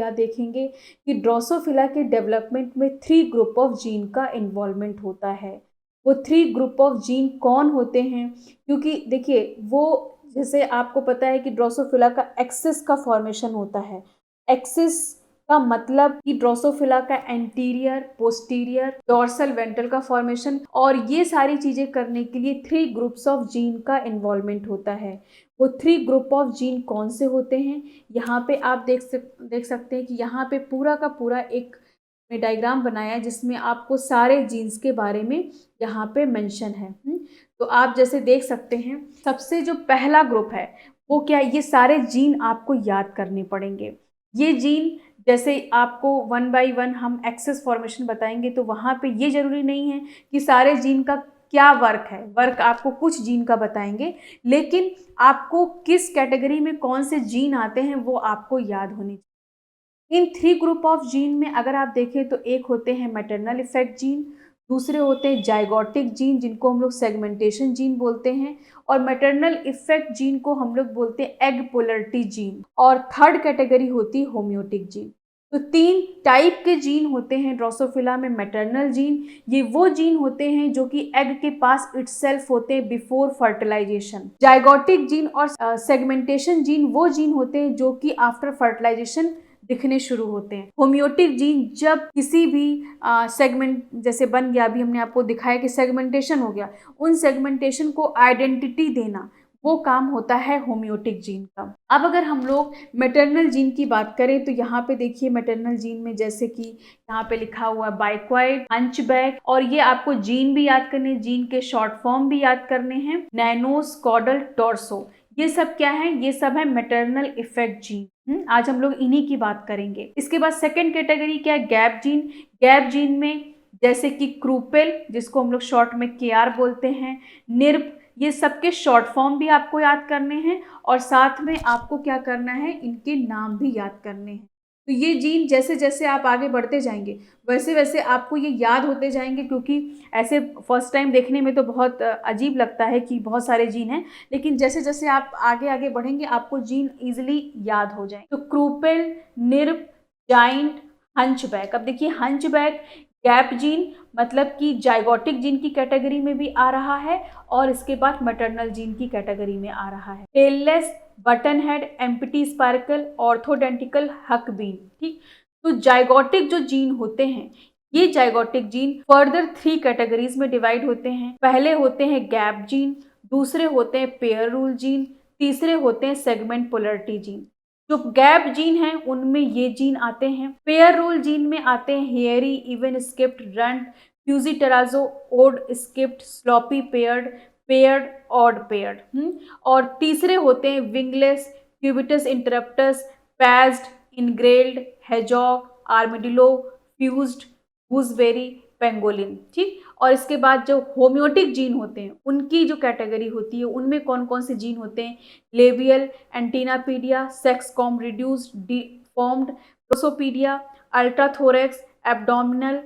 Drosophila देखेंगे कि Drosophila के डेवलपमेंट में 3 ग्रुप ऑफ जीन का इन्वॉल्वमेंट होता है। वो 3 ग्रुप ऑफ जीन कौन होते हैं? क्योंकि देखिए वो, जैसे आपको पता है कि ड्रोसोफिला का एक्सिस का फॉर्मेशन होता है। एक्सिस का मतलब कि ड्रोसोफिला का एंटीरियर, पोस्टीरियर, डोर्सल, वेंट्रल का फॉर्मेशन, और ये सारी चीज़ें करने के लिए 3 ग्रुप्स ऑफ जीन का इन्वॉल्वमेंट होता है। वो 3 ग्रुप ऑफ जीन कौन से होते हैं? यहाँ पे आप देख सकते हैं कि यहाँ पे पूरा का पूरा एक डायग्राम बनाया है जिसमें आपको सारे जीन्स के बारे में यहाँ पे मेंशन है। तो आप जैसे देख सकते हैं, सबसे जो पहला ग्रुप है वो क्या है? ये सारे जीन आपको याद करने पड़ेंगे। ये जीन जैसे आपको वन बाय वन हम एक्सेस फॉर्मेशन बताएंगे, तो वहाँ पे ये जरूरी नहीं है कि सारे जीन का क्या वर्क है। वर्क आपको कुछ जीन का बताएंगे, लेकिन आपको किस कैटेगरी में कौन से जीन आते हैं वो आपको याद होनी चाहिए। इन 3 ग्रुप ऑफ जीन में अगर आप देखें तो एक होते हैं मैटरनल इफेक्ट जीन, दूसरे होते हैं जाइगोटिक जीन जिनको हम लोग सेगमेंटेशन जीन बोलते हैं, और मैटरनल इफेक्ट जीन को हम लोग बोलते हैं एग पोलरिटी जीन, और थर्ड कैटेगरी होती है होम्योटिक जीन। तो 3 टाइप के जीन होते हैं ड्रोसोफिला में। मैटरनल जीन, ये वो जीन होते हैं जो कि एग के पास इटसेल्फ होते हैं बिफोर फर्टिलाइजेशन। जाइगोटिक जीन और सेगमेंटेशन जीन वो जीन होते हैं जो कि आफ्टर फर्टिलाइजेशन दिखने शुरू होते हैं। होम्योटिक जीन जब किसी भी सेगमेंट जैसे बन गया, अभी हमने आपको दिखाया कि सेगमेंटेशन हो गया, उन सेगमेंटेशन को आइडेंटिटी देना, वो काम होता है होम्योटिक जीन का। अब अगर हम लोग मैटरनल जीन की बात करें तो यहाँ पे देखिए मैटरनल जीन में जैसे कि यहाँ पे लिखा हुआ है बाइक्वाइड, हंचबैक, और ये आपको जीन भी याद करने, जीन के शॉर्ट फॉर्म भी याद करने हैं, नैनोस, कॉडल, टॉर्सो। ये सब क्या है? ये सब है मैटरनल इफेक्ट जीन। आज हम लोग इन्हीं की बात करेंगे। इसके बाद सेकेंड कैटेगरी क्या है? Gap gene. गैप जीन में जैसे कि क्रूपेल, जिसको हम लोग शॉर्ट में केआर बोलते हैं, निर्प, ये सबके शॉर्ट फॉर्म भी आपको याद करने हैं, और साथ में आपको क्या करना है? इनके नाम भी याद करने हैं। तो ये जीन जैसे जैसे आप आगे बढ़ते जाएंगे वैसे वैसे आपको ये याद होते जाएंगे, क्योंकि ऐसे फर्स्ट टाइम देखने में तो बहुत अजीब लगता है कि बहुत सारे जीन हैं, लेकिन जैसे जैसे आप आगे आगे बढ़ेंगे आपको जीन इजीली याद हो जाएंगे। तो क्रूपेल, निर्प, जाइंट, हंचबैक। अब देखिए हंचबैक गैप जीन मतलब कि जाइगोटिक जीन की कैटेगरी में भी आ रहा है, और इसके बाद मैटरनल जीन की कैटेगरी में आ रहा है। Tailless, button head, empty sparkle, orthodenticle, huckebein. ठीक, तो जाइगोटिक जो जीन होते हैं, ये जाइगोटिक जीन फर्दर 3 कैटेगरीज में डिवाइड होते हैं। पहले होते हैं गैप जीन, दूसरे होते हैं पेयर रूल जीन, तीसरे होते हैं सेगमेंट पोलरिटी जीन। जो गैप जीन है उनमें ये जीन आते हैं। पेयर रूल जीन में आते हैं hairy, even skipped, runt, fushi tarazu, odd skipped, sloppy paired, paired, odd paired. और तीसरे होते हैं wingless, cubitus interruptus, patched, engrailed, hedgehog, armadillo, fused, gooseberry, pangolin. ठीक, और इसके बाद जो होम्योटिक जीन होते हैं उनकी जो कैटेगरी होती है उनमें कौन कौन से जीन होते हैं? Labial, antennapedia, sex combs reduced, deformed, proboscipedia, ultrabithorax, abdominal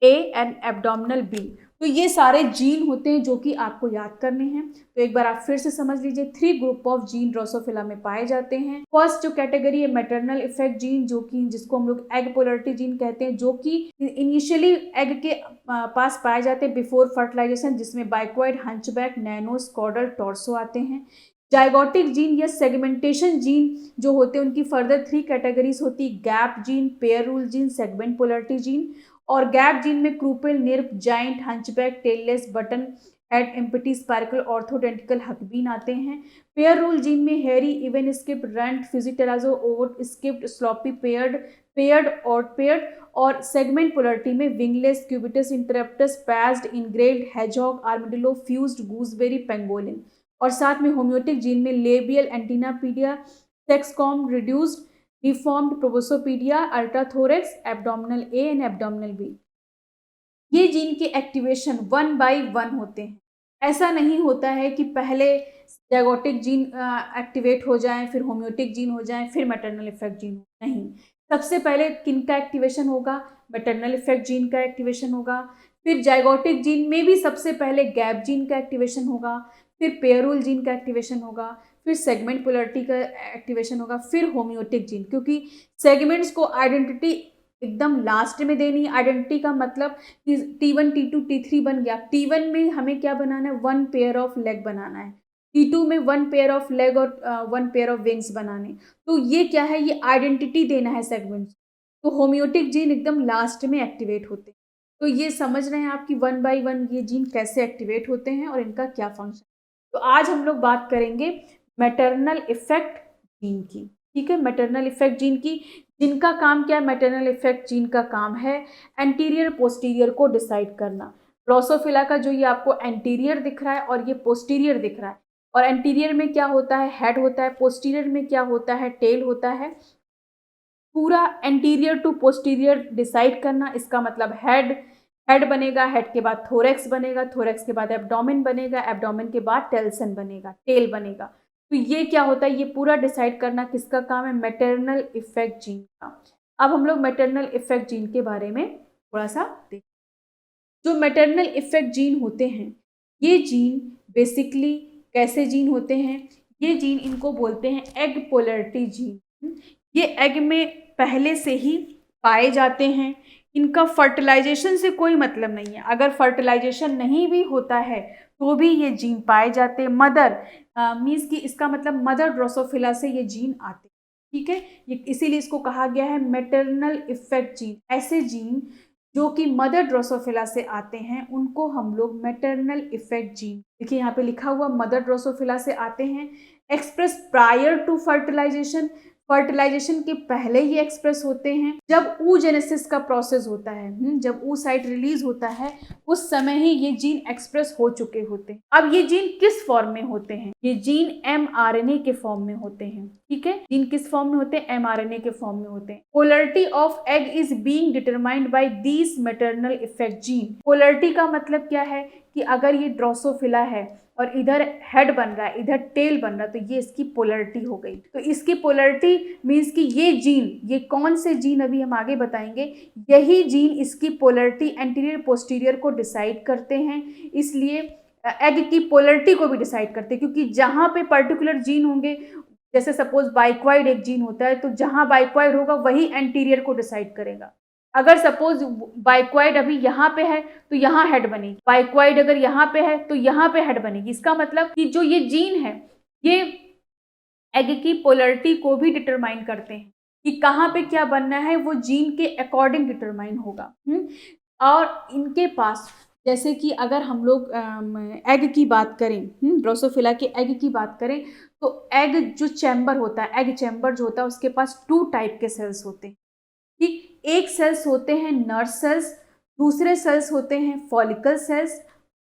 A and abdominal B. तो ये सारे जीन होते हैं जो कि आपको याद करने हैं। तो एक बार आप फिर से समझ लीजिए, 3 ग्रुप ऑफ जीन ड्रोसोफिला में पाए जाते हैं। फर्स्ट जो कैटेगरी है मैटरनल इफेक्ट जीन, जो कि जिसको हम लोग एग पोलरिटी जीन कहते हैं, जो कि इनिशियली एग के पास पाए जाते हैं बिफोर फर्टिलाइजेशन, जिसमें बाइक्वाइड, हंचबैक, नैनोस, कॉडल, टॉर्सो आते हैं। जाइगोटिक जीन या सेगमेंटेशन जीन जो होते हैं उनकी फर्दर 3 कैटेगरीज होती, gap gene, pair rule gene, segment polarity gene. और गैप जीन में kruppel, knirps, giant, hunchback, tailless, button head, empty sparkle, orthodenticle, huckebein आते हैं। पेयर रूल जीन में hairy, even skipped, runt, fushi tarazu, odd skipped, sloppy paired, paired, odd paired. और segment polarity में wingless, cubitus interruptus, patched, engrailed, hedgehog, armadillo, fused, gooseberry, pangolin. और साथ में homeotic gene में labial, antennapedia, sex combs reduced, deformed, proboscipedia, ultrabithorax, abdominal A and abdominal B. ये gene के activation 1 by 1 होते हैं। ऐसा नहीं होता है कि पहले जाइगोटिक जीन एक्टिवेट हो जाए, फिर होम्योटिक जीन हो जाए, फिर मैटरनल इफेक्ट जीन। नहीं, सबसे पहले किनका एक्टिवेशन होगा? मैटरनल इफेक्ट जीन का एक्टिवेशन होगा। फिर जाइगोटिक जीन में भी सबसे पहले गैप जीन का एक्टिवेशन होगा, फिर पेयर रूल जीन का एक्टिवेशन होगा, फिर सेगमेंट पोलैरिटी का एक्टिवेशन होगा, फिर होम्योटिक जीन, क्योंकि सेगमेंट्स को आइडेंटिटी एकदम लास्ट में देनी है। आइडेंटिटी का मतलब कि T1 T2 T3 बन गया। T1 में हमें क्या बनाना है, 1 पेयर ऑफ लेग बनाना है। T2 में 1 पेयर ऑफ लेग और 1 पेयर ऑफ विंग्स बनाने। तो ये क्या है, ये आइडेंटिटी देना है सेगमेंट्स। तो होम्योटिक जीन एकदम लास्ट में एक्टिवेट होते हैं। तो ये समझ रहे हैं आप कि 1 बाई 1 ये जीन कैसे एक्टिवेट होते हैं और इनका क्या फंक्शन। तो आज हम लोग बात करेंगे मैटरनल इफेक्ट जीन की। ठीक है, मैटरनल इफेक्ट जीन की, जिनका काम क्या है, मैटरनल इफेक्ट जीन का काम है एंटीरियर पोस्टीरियर को डिसाइड करना। ड्रोसोफिला का जो ये आपको एंटीरियर दिख रहा है और ये पोस्टीरियर दिख रहा है, और एंटीरियर में क्या होता है, हेड होता है, पोस्टीरियर में क्या होता है, टेल होता है। पूरा एंटीरियर टू पोस्टीरियर डिसाइड करना, इसका मतलब हेड बनेगा, हेड के बाद थोरेक्स बनेगा, थोरेक्स के बाद एब्डोमेन बनेगा, एब्डोमेन के बाद टेल्सन बनेगा, टेल बनेगा। तो ये क्या होता है, ये पूरा डिसाइड करना किसका काम है, मैटरनल इफेक्ट जीन का। अब हम लोग मैटरनल इफेक्ट जीन के बारे में थोड़ा सा देखें। जो मैटरनल इफेक्ट जीन होते हैं, ये जीन बेसिकली कैसे जीन होते हैं, ये जीन इनको बोलते हैं एग पोलैरिटी जीन। ये एग में पहले से ही पाए जाते हैं। इनका फर्टिलाइजेशन से कोई मतलब नहीं है। अगर फर्टिलाइजेशन नहीं भी होता है तो भी ये जीन पाए जाते हैं। मदर मीन्स कि इसका मतलब मदर ड्रोसोफिला से ये जीन आते हैं। ठीक है, ये इसीलिए इसको कहा गया है मैटरनल इफेक्ट जीन। ऐसे जीन जो कि मदर ड्रोसोफिला से आते हैं उनको हम लोग मैटरनल इफेक्ट जीन, देखिए यहाँ पे लिखा हुआ मदर ड्रोसोफिला से आते हैं, express prior to fertilisation, fertilisation के पहले ही एक्सप्रेस होते हैं। जब oogenesis का प्रोसेस होता है, जब oocyte रिलीज होता है, उस समय ही ये जीन एक्सप्रेस हो चुके होते हैं। अब ये जीन किस फॉर्म में होते हैं, ये जीन mRNA के फॉर्म में होते हैं। ठीक है, जीन किस फॉर्म में होते हैं, mRNA के फॉर्म में होते हैं। Polarity of egg is being determined by these maternal effect gene. Polarity का मतलब क्या है कि अगर ये ड्रोसोफिला है और इधर हेड बन रहा है, इधर टेल बन रहा है, तो ये इसकी पोलैरिटी हो गई। तो इसकी पोलैरिटी मीन्स कि ये जीन, ये कौन से जीन अभी हम आगे बताएंगे, यही जीन इसकी पोलैरिटी एंटीरियर पोस्टीरियर को डिसाइड करते हैं। इसलिए एग की पोलैरिटी को भी डिसाइड करते हैं, क्योंकि जहाँ पे पर्टिकुलर जीन होंगे, जैसे सपोज बाइक्वाइड एक जीन होता है, तो जहाँ बाइक्वाइड होगा वही एंटीरियर को डिसाइड करेगा। अगर सपोज बाइक्वाइड अभी यहाँ पे है तो यहाँ हेड बनेगी, बाइक्वाइड अगर यहाँ पे है तो यहाँ पे हेड बनेगी। इसका मतलब कि जो ये जीन है, ये एग की पोलैरिटी को भी डिटरमाइन करते हैं कि कहाँ पे क्या बनना है, वो जीन के अकॉर्डिंग डिटरमाइन होगा। और इनके पास, जैसे कि अगर हम लोग एग की बात करें, ड्रोसोफिला के एग की बात करें, तो एग जो चैम्बर होता है, एग चैम्बर जो होता है, उसके पास 2 टाइप के सेल्स होते हैं। ठीक, एक सेल्स होते हैं नर्व सेल्स, दूसरे सेल्स होते हैं फॉलिकल सेल्स।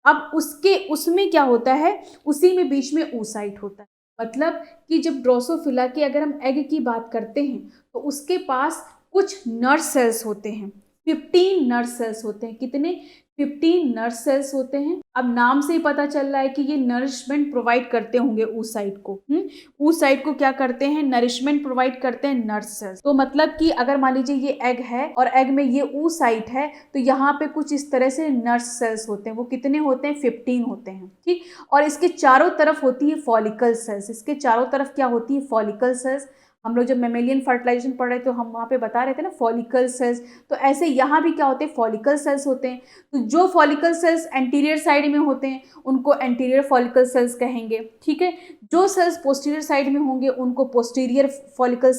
अब उसमें क्या होता है, उसी में बीच में oocyte होता है। मतलब कि जब ड्रोसोफिला की अगर हम एग की बात करते हैं तो उसके पास कुछ नर्व सेल्स होते हैं, 15 नर्व सेल्स होते हैं। कितने, 15 नर्व सेल्स होते हैं। अब नाम से ही पता चल रहा है कि ये नरिशमेंट प्रोवाइड करते होंगे oocyte को। oocyte को क्या करते हैं, नरिशमेंट प्रोवाइड करते हैं नर्व सेल्स। तो मतलब कि अगर मान लीजिए ये एग है और एग में ये oocyte है, तो यहाँ पे कुछ इस तरह से नर्व सेल्स होते हैं। वो कितने होते हैं, 15 होते हैं। ठीक, और इसके चारों तरफ होती है फॉलिकल सेल्स। इसके चारों तरफ क्या होती है, फॉलिकल सेल्स। हम लोग जब मेमेलियन फर्टिलाइजेशन पढ़ रहे थे तो हम वहाँ पे बता रहे थे ना फॉलिकल सेल्स, तो ऐसे यहाँ भी क्या होते हैं, फॉलिकल सेल्स होते हैं। तो जो फॉलिकल सेल्स एंटीरियर साइड में होते हैं उनको एंटीरियर फॉलिकल सेल्स कहेंगे। ठीक है, जो सेल्स पोस्टीरियर साइड में होंगे उनको पोस्टीरियर फॉलिकल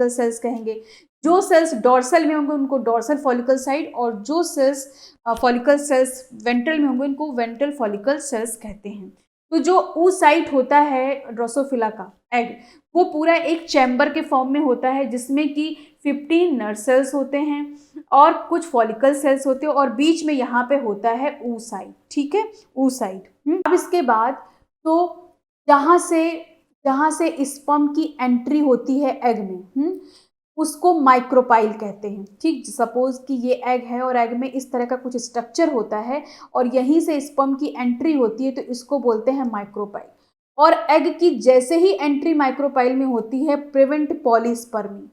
सेल्स कहेंगे। जो सेल्स डॉर्सल में होंगे उनको डॉर्सल फॉलिकल साइड, और जो सेल्स फॉलिकल सेल्स वेंट्रल में होंगे उनको वेंट्रल फॉलिकल सेल्स कहते हैं। तो जो oocyte होता है ड्रोसोफिला का एग, वो पूरा एक चैम्बर के फॉर्म में होता है, जिसमें कि 15 नर्व सेल्स होते हैं और कुछ फॉलिकल सेल्स होते हैं, और बीच में यहाँ पे होता है oocyte। ठीक है, oocyte। अब इसके बाद तो जहाँ से स्पर्म की एंट्री होती है एग में, उसको माइक्रोपाइल कहते हैं। ठीक, सपोज कि ये एग है और एग में इस तरह का कुछ स्ट्रक्चर होता है और यहीं से स्पर्म की एंट्री होती है, तो इसको बोलते हैं माइक्रोपाइल। और एग की जैसे ही एंट्री माइक्रोपाइल में होती है, प्रिवेंट पॉलीस्पर्मी।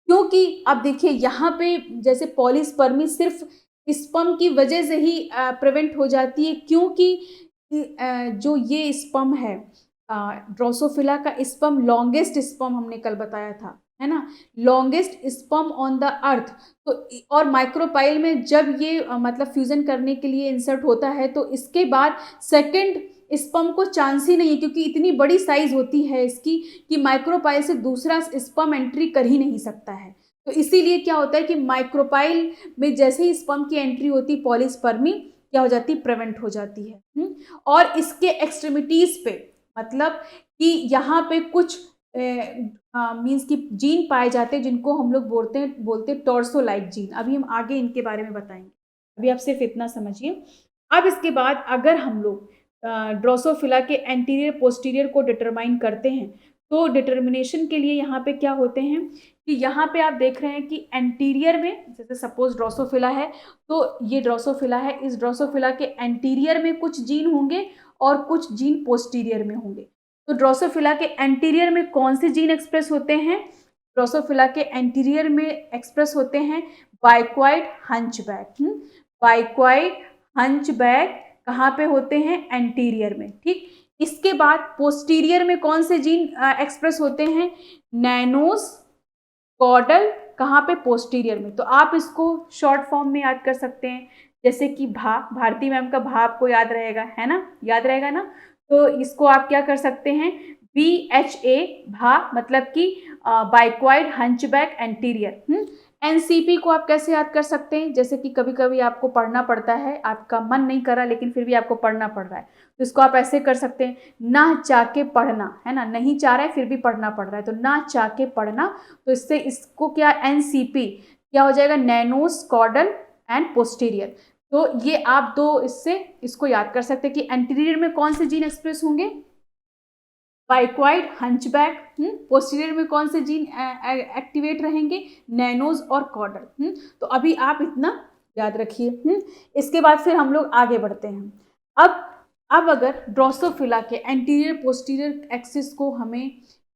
क्योंकि अब देखिए यहाँ पे जैसे पॉलीस्पर्मी सिर्फ स्पर्म की वजह से ही प्रिवेंट हो जाती है, क्योंकि जो ये स्पर्म है ड्रोसोफिला का स्पर्म लॉन्गेस्ट स्पर्म हमने कल बताया था, है ना, longest sperm on the earth. तो और माइक्रोपाइल में जब ये मतलब फ्यूजन करने के लिए इंसर्ट होता है तो इसके बाद सेकंड स्पर्म को चांस ही नहीं है, क्योंकि इतनी बड़ी साइज होती है इसकी कि माइक्रोपाइल से दूसरा स्पर्म एंट्री कर ही नहीं सकता है। तो इसीलिए क्या होता है कि माइक्रोपाइल में जैसे ही स्पर्म की एंट्री होती, पॉलीस्पर्मी क्या हो जाती, प्रिवेंट हो जाती है। और इसके एक्सट्रीमिटीज पे मतलब कि यहाँ पे कुछ मीन्स कि जीन पाए जाते हैं जिनको हम लोग बोलते हैं टॉर्सो लाइक जीन। अभी हम आगे इनके बारे में बताएंगे, अभी आप सिर्फ इतना समझिए। अब इसके बाद अगर हम लोग ड्रोसोफिला के एंटीरियर पोस्टीरियर को डिटरमाइन करते हैं तो डिटर्मिनेशन के लिए यहाँ पे क्या होते हैं कि यहाँ पे आप देख रहे हैं कि एंटीरियर में, जैसे सपोज ड्रोसोफिला है तो ये ड्रोसोफिला है, इस ड्रोसोफिला के एंटीरियर में कुछ जीन होंगे और कुछ जीन पोस्टीरियर में होंगे। तो ड्रोसोफिला के एंटीरियर में कौन से जीन एक्सप्रेस होते हैं? ड्रोसोफिला के एंटीरियर में एक्सप्रेस होते हैं बाइक्वाइड हंचबैक। बाइक्वाइड हंचबैक कहाँ पे होते हैं? एंटीरियर में, ठीक। इसके बाद पोस्टीरियर में कौन से जीन एक्सप्रेस होते हैं? नैनोस कॉडल, कहाँ पे? पोस्टीरियर में। तो आप इसको शॉर्ट फॉर्म में याद कर सकते हैं, जैसे कि भारती मैम का भा आपको याद रहेगा, है ना, याद रहेगा ना। तो इसको आप क्या कर सकते हैं? BHA भा, मतलब कि बाइक्वाइड हंचबैक एंटीरियर। एनसीपी को आप कैसे याद कर सकते हैं? जैसे कि कभी कभी आपको पढ़ना पड़ता है, आपका मन नहीं कर रहा लेकिन फिर भी आपको पढ़ना पड़ रहा है, तो इसको आप ऐसे कर सकते हैं, ना चाह के पढ़ना, है ना, नहीं चाह रहा है फिर भी पढ़ना पड़ रहा है, तो ना चाह के पढ़ना। तो इससे इसको क्या, एनसीपी क्या हो जाएगा? नैनोस कॉडल एंड पोस्टीरियर। तो ये आप दो इससे इसको याद कर सकते हैं कि एंटीरियर में कौन से जीन एक्सप्रेस होंगे? बाइक्वाइड हंचबैक। पोस्टीरियर में कौन से जीन एक्टिवेट रहेंगे? नैनोज और कॉडल। तो अभी आप इतना याद रखिए। इसके बाद फिर हम लोग आगे बढ़ते हैं। अब अगर ड्रोसोफिला के एंटीरियर पोस्टीरियर एक्सिस को हमें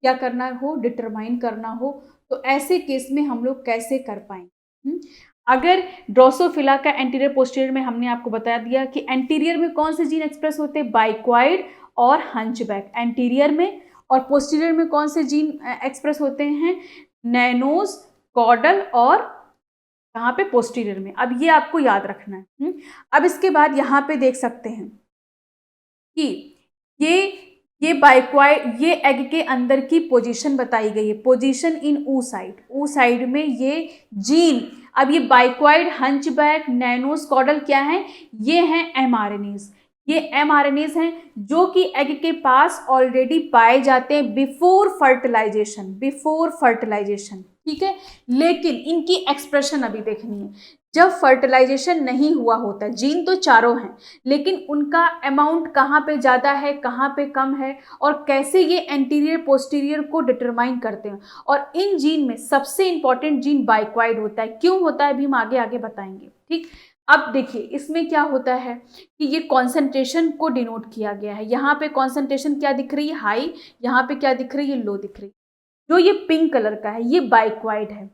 क्या करना हो? डिटरमाइन करना हो, तो ऐसे केस में हम लोग कैसे कर पाएंगे? अगर ड्रोसोफिला का एंटीरियर पोस्टीरियर में हमने आपको बता दिया कि एंटीरियर में कौन से जीन एक्सप्रेस होते हैं? बाइक्वाइड और हंचबैक एंटीरियर में, और पोस्टीरियर में कौन से जीन एक्सप्रेस होते हैं? नैनोस कॉडल और कहाँ पे? पोस्टीरियर में। अब ये आपको याद रखना है। अब इसके बाद यहाँ पे देख सकते हैं कि ये बाइक्वाइड, ये एग के अंदर की पोजीशन बताई गई है, पोजीशन इन ऊ साइड में ये जीन। अब ये बाइक्वाइड हंचबैक नैनोस कॉडल क्या है? ये हैं mRNAs। ये mRNAs हैं जो कि एग के पास ऑलरेडी पाए जाते हैं बिफोर फर्टिलाइजेशन, ठीक है। लेकिन इनकी एक्सप्रेशन अभी देखनी है। जब फर्टिलाइजेशन नहीं हुआ होता, जीन तो चारों हैं, लेकिन उनका अमाउंट कहाँ पे ज़्यादा है, कहाँ पे कम है, और कैसे ये एंटीरियर पोस्टीरियर को डिटरमाइन करते हैं। और इन जीन में सबसे इंपॉर्टेंट जीन बाइक्वाइड होता है। क्यों होता है अभी हम आगे आगे बताएंगे, ठीक। अब देखिए इसमें क्या होता है कि ये कॉन्सेंट्रेशन को डिनोट किया गया है। यहाँ पे कॉन्सेंट्रेशन क्या दिख रही है? हाई। यहाँ पे क्या दिख रही है? लो दिख रही है। जो ये पिंक कलर का है ये बाइक्वाइड है।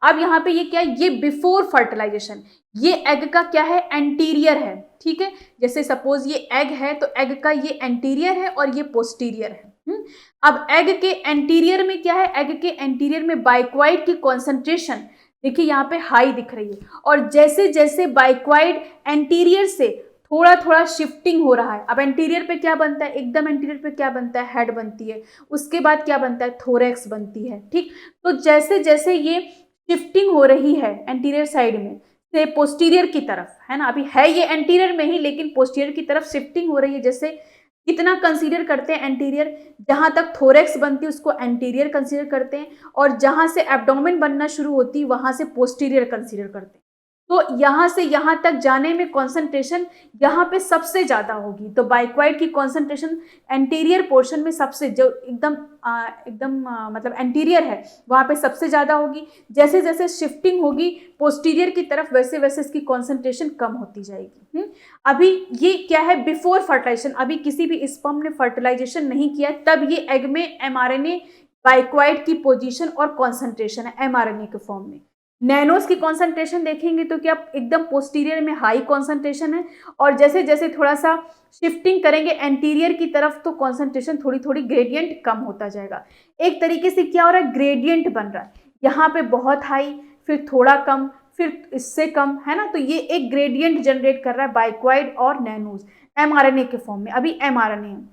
अब यहाँ पे ये क्या है? ये बिफोर फर्टिलाइजेशन, ये एग का क्या है? एंटीरियर है, ठीक है। जैसे सपोज ये एग है तो एग का ये एंटीरियर है और ये पोस्टीरियर है। अब एग के एंटीरियर में क्या है? एग के एंटीरियर में बाइक्वाइड की कॉन्सेंट्रेशन देखिए यहाँ पे हाई दिख रही है, और जैसे जैसे बाइक्वाइड एंटीरियर से थोड़ा थोड़ा शिफ्टिंग हो रहा है। अब एंटीरियर पे क्या बनता है? एकदम एंटीरियर पे क्या बनता है? हेड बनती है। उसके बाद क्या बनता है? थोरैक्स बनती है, ठीक। तो जैसे जैसे ये शिफ्टिंग हो रही है एंटीरियर साइड में से पोस्टीरियर की तरफ, है ना, अभी है ये एंटीरियर में ही लेकिन पोस्टीरियर की तरफ शिफ्टिंग हो रही है। जैसे कितना कंसीडर करते हैं एंटीरियर? जहां तक थोरैक्स बनती है उसको एंटीरियर कंसीडर करते हैं, और जहां से एब्डोमेन बनना शुरू होती है वहां से पोस्टीरियर कंसीडर करते हैं। तो यहाँ से यहाँ तक जाने में कॉन्सेंट्रेशन यहाँ पे सबसे ज़्यादा होगी। तो बाइक्वाइड की कॉन्सेंट्रेशन एंटीरियर पोर्शन में सबसे, जो एकदम मतलब एंटीरियर है वहाँ पे सबसे ज़्यादा होगी। जैसे जैसे शिफ्टिंग होगी पोस्टीरियर की तरफ वैसे वैसे इसकी कॉन्सेंट्रेशन कम होती जाएगी। अभी ये क्या है? बिफोर फर्टिलाइजेशन, अभी किसी भी स्पर्म ने फर्टिलाइजेशन नहीं किया तब ये एग में mRNA बाइक्वाइड की पोजीशन और कॉन्सेंट्रेशन है mRNA के फॉर्म में। नैनोस की कॉन्सेंट्रेशन देखेंगे तो क्या एकदम पोस्टीरियर में हाई कॉन्सेंट्रेशन है, और जैसे जैसे थोड़ा सा शिफ्टिंग करेंगे एंटीरियर की तरफ तो कॉन्सेंट्रेशन थोड़ी थोड़ी ग्रेडियंट कम होता जाएगा। एक तरीके से क्या हो रहा है, ग्रेडियंट बन रहा है, यहाँ पे बहुत हाई, फिर थोड़ा कम, फिर इससे कम, है ना। तो ये एक ग्रेडियंट जनरेट कर रहा है बाइक्वाइड और नैनोज एमआरएनए के फॉर्म में, अभी एमआरएनए है।